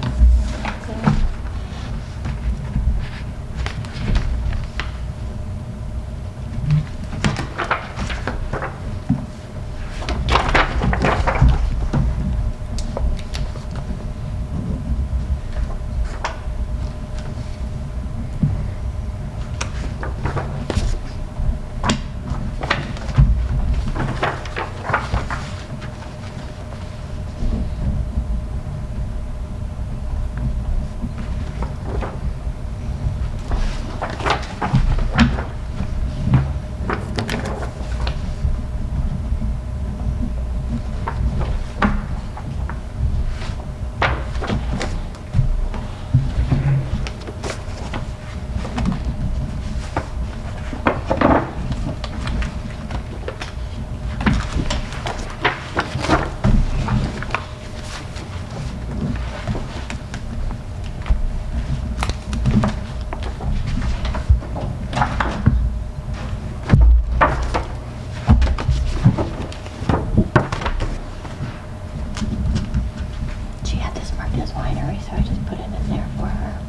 She had this marked as winery, so I just put it in there for her.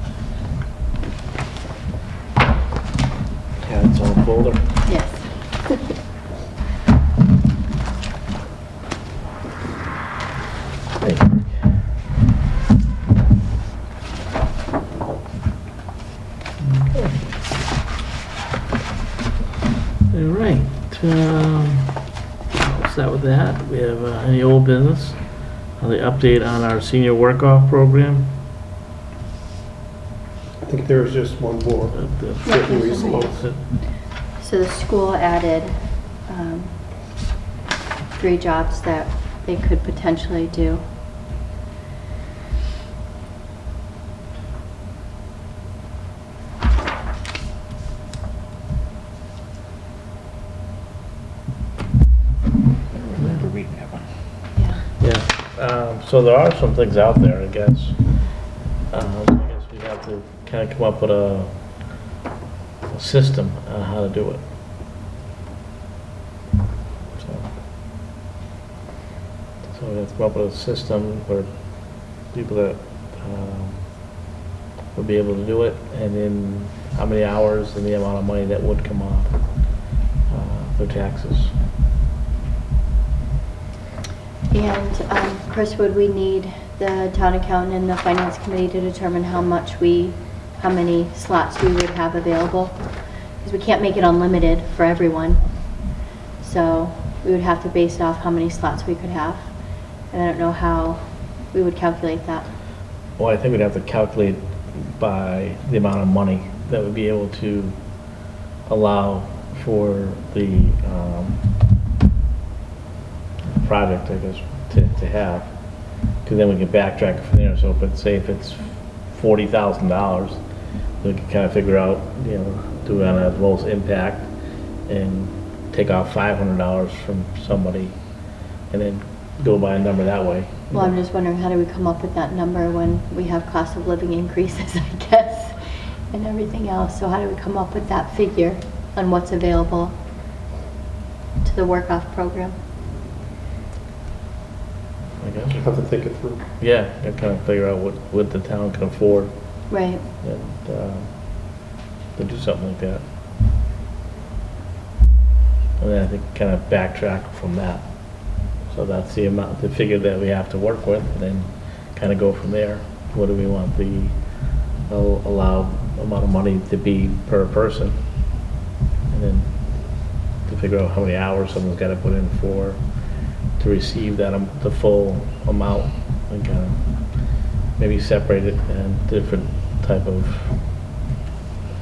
Yeah, it's on the folder. Yes. Hey. All right, I'll start with that. We have any old business? The update on our senior work-off program. I think there was just one more. written response. So the school added 3 jobs that they could potentially do. I remember reading that one. Yeah. So there are some things out there, I guess. I guess we have to kind of come up with a system on how to do it. So we have to come up with a system for people that would be able to do it, and then how many hours and the amount of money that would come off their taxes. And Chris, would we need the town accountant and the finance committee to determine how many slots we would have available? Because we can't make it unlimited for everyone. So we would have to base it off how many slots we could have. And I don't know how we would calculate that. Well, I think we'd have to calculate by the amount of money that would be able to allow for the project, I guess, to have. Because then we can backtrack from there. So if it's $40,000, we can kind of figure out, do it on the lowest impact and take off $500 from somebody and then go by a number that way. Well, I'm just wondering, how do we come up with that number when we have cost of living increases, I guess, and everything else? So how do we come up with that figure on what's available to the work-off program? I guess. Have to think it through. Yeah, and kind of figure out what the town can afford Right. and to do something like that. And then I think kind of backtrack from that. So that's the amount, the figure that we have to work with, and then kind of go from there. What do we want the allowed amount of money to be per person? And then to figure out how many hours someone's got to put in to receive that, the full amount, and kind of maybe separate it and different type of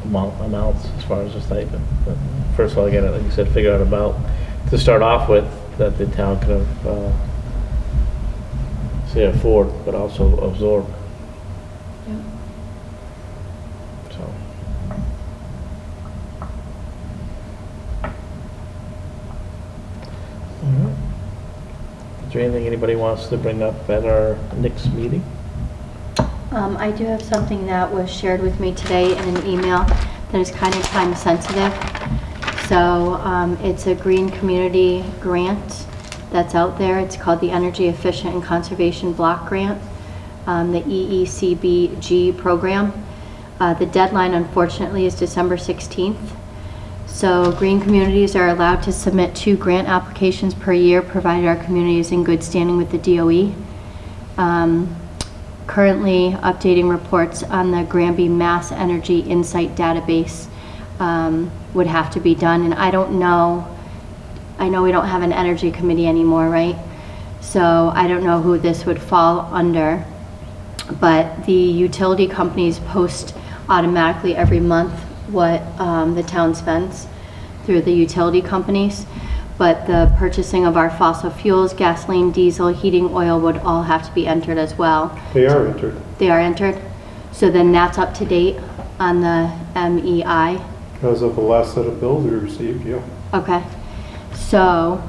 amounts as far as the stipend. But first of all, I gotta, like you said, figure out about, to start off with, that the town can say afford, but also absorb. So. All right. Is there anything anybody wants to bring up at our next meeting? I do have something that was shared with me today in an email that is kind of time sensitive. So it's a green community grant that's out there. It's called the Energy Efficient and Conservation Block Grant, the EECBG program. The deadline, unfortunately, is December 16th. So green communities are allowed to submit 2 grant applications per year, provided our community is in good standing with the DOE. Currently updating reports on the GRANBY Mass Energy Insight database would have to be done, and I don't know, I know we don't have an energy committee anymore, right? So I don't know who this would fall under, but the utility companies post automatically every month what the town spends through the utility companies. But the purchasing of our fossil fuels, gasoline, diesel, heating oil would all have to be entered as well. They are entered. They are entered. So then that's up to date on the MEI. As of the last set of bills we received, yeah. Okay. So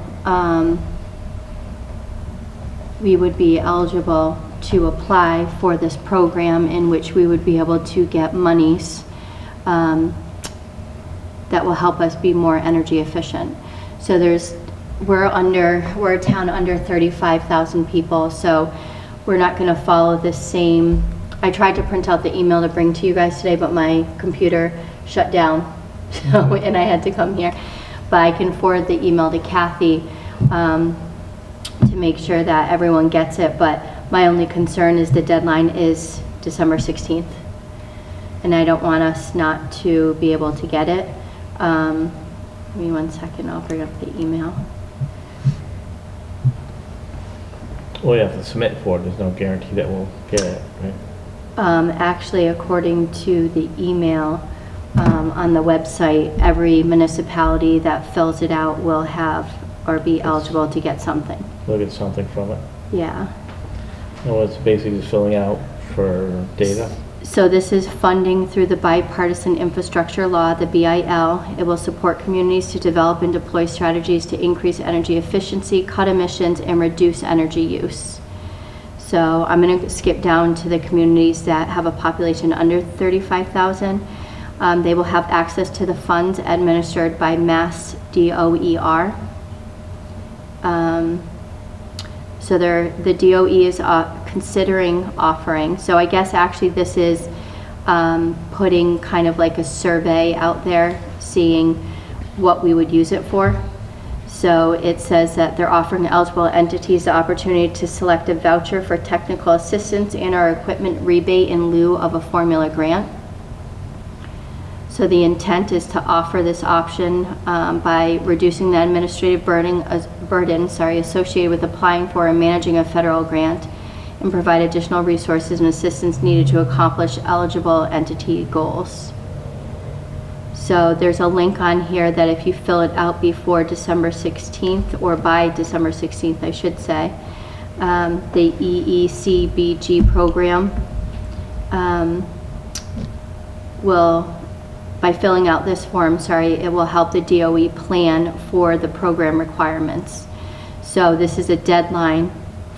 we would be eligible to apply for this program, in which we would be able to get monies that will help us be more energy efficient. So we're a town under 35,000 people, so we're not going to follow the same. I tried to print out the email to bring to you guys today, but my computer shut down, so, and I had to come here. But I can forward the email to Kathy to make sure that everyone gets it. But my only concern is the deadline is December 16th, and I don't want us not to be able to get it. Give me 1 second, I'll bring up the email. Well, you have to submit for it, there's no guarantee that we'll get it, right? Actually, according to the email on the website, every municipality that fills it out will have or be eligible to get something. We'll get something from it. Yeah. And it's basically just filling out for data. So this is funding through the Bipartisan Infrastructure Law, the BIL. It will support communities to develop and deploy strategies to increase energy efficiency, cut emissions, and reduce energy use. So I'm going to skip down to the communities that have a population under 35,000. They will have access to the funds administered by Mass DOER. So the DOE is considering offering. So I guess actually this is putting kind of like a survey out there, seeing what we would use it for. So it says that they're offering eligible entities the opportunity to select a voucher for technical assistance and or equipment rebate in lieu of a formula grant. So the intent is to offer this option by reducing the administrative burden associated with applying for and managing a federal grant, and provide additional resources and assistance needed to accomplish eligible entity goals. So there's a link on here that if you fill it out before December 16th, or by December 16th, I should say, the EECBG program by filling out this form, it will help the DOE plan for the program requirements. So this is a deadline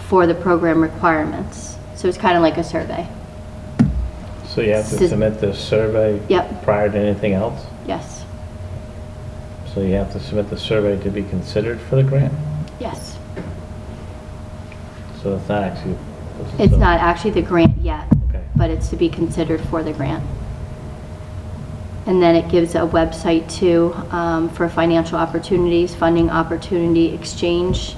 for the program requirements. So it's kind of like a survey. So you have to submit the survey Yep. prior to anything else? Yes. So you have to submit the survey to be considered for the grant? Yes. So it's not actually... It's not actually the grant yet, Okay. but it's to be considered for the grant. And then it gives a website too for financial opportunities, funding opportunity exchange,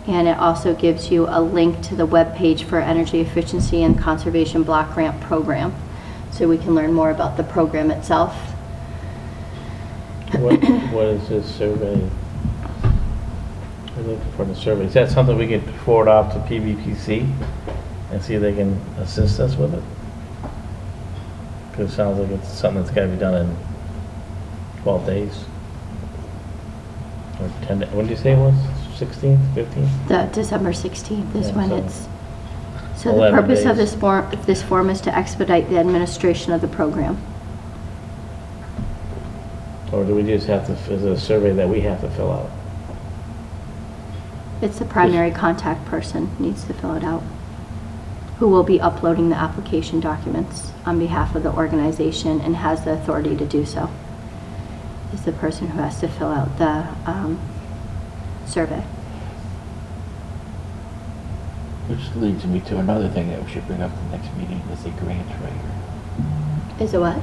And it also gives you a link to the webpage for Energy Efficiency and Conservation Block Grant Program. So we can learn more about the program itself. What is this survey? We're looking for the survey. Is that something we could forward off to PVPC and see if they can assist us with it? Because it sounds like it's something that's got to be done in 12 days. Or 10 days. What did you say it was? 16th, 15th? The December 16th is Yeah, when so it's, so the 11 purpose of days. this form is to expedite the administration of the program. Or do we just have to, is it a survey that we have to fill out? It's the primary contact person needs to fill it out, who will be uploading the application documents on behalf of the organization and has the authority to do so. Is the person who has to fill out the survey. Which leads me to another thing that we should bring up at the next meeting, is a grant writer. Is it what?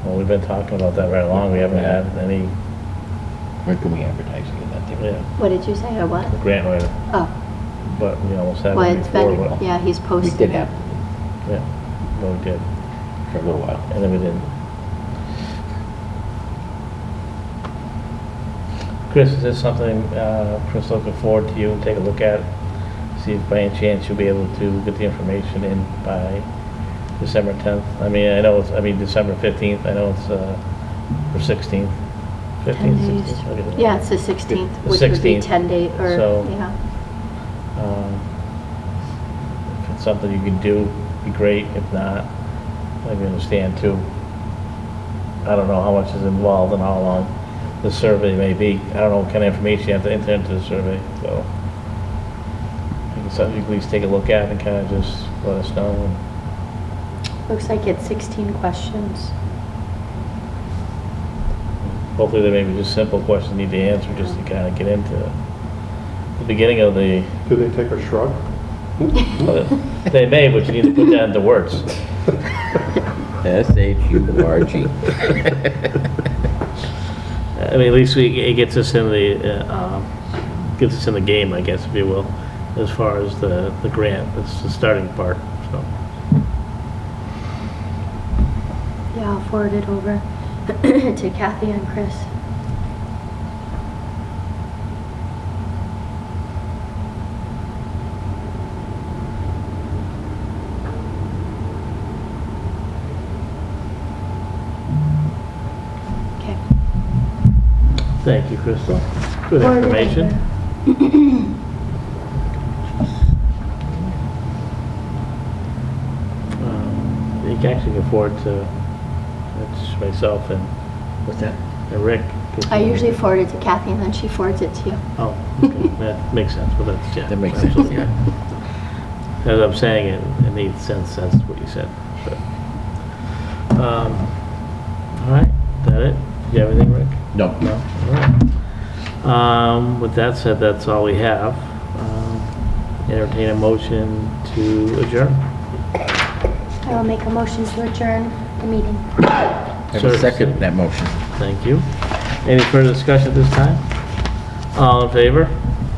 Well, we've been talking about that right along. We haven't had any When can we advertise again that day? yeah, What did you say, or what? grant writer, Oh, but we almost had well, one it's before. been, But, yeah, he's We posted. did have yeah, no, we did. for a little while. And then we didn't. Chris, is this something, Chris, looking forward to you, take a look at, see if by any chance you'll be able to get the information in by December 10th? I mean, December 15th, I know it's, or 16th. 10 15th, days. 16th? Look at that. Yeah, it's the 16th, The which would be 16th. 10 days, or, So- yeah. If it's something you can do, be great. If not, I understand too. I don't know how much is involved and how long the survey may be. I don't know what kind of information you have to enter into the survey, so. I think it's something you can at least take a look at and kind of just let us know. Looks like it's 16 questions. Hopefully they may be just simple questions you need to answer just to kind of get into the beginning of the, Do they take a shrug? they may, but you need to put that into words. S-H-U-R-G. I mean, at least it gets us in the game, I guess, if you will, as far as the grant. That's the starting part. So Yeah, I'll forward it over to Kathy and Chris. Okay. thank you, Crystal. Good Forward it information. over. You can actually afford to, that's myself and What's that? Rick. I usually forward it to Kathy and then she forwards it to you. Oh, okay, that makes sense, well, that's, yeah. That makes sense, absolutely. yeah. As I'm saying, it made sense, that's what you said, but. All right, is that it? Do you have anything, Rick? No. No? All right. With that said, that's all we have. Entertain a motion to adjourn. I will make a motion to adjourn the meeting. I will second that motion. Thank you. Any further discussion at this time? All in favor?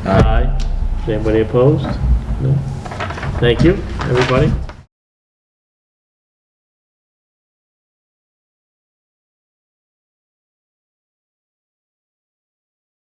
Aye. Is anybody opposed? No? Thank you, everybody.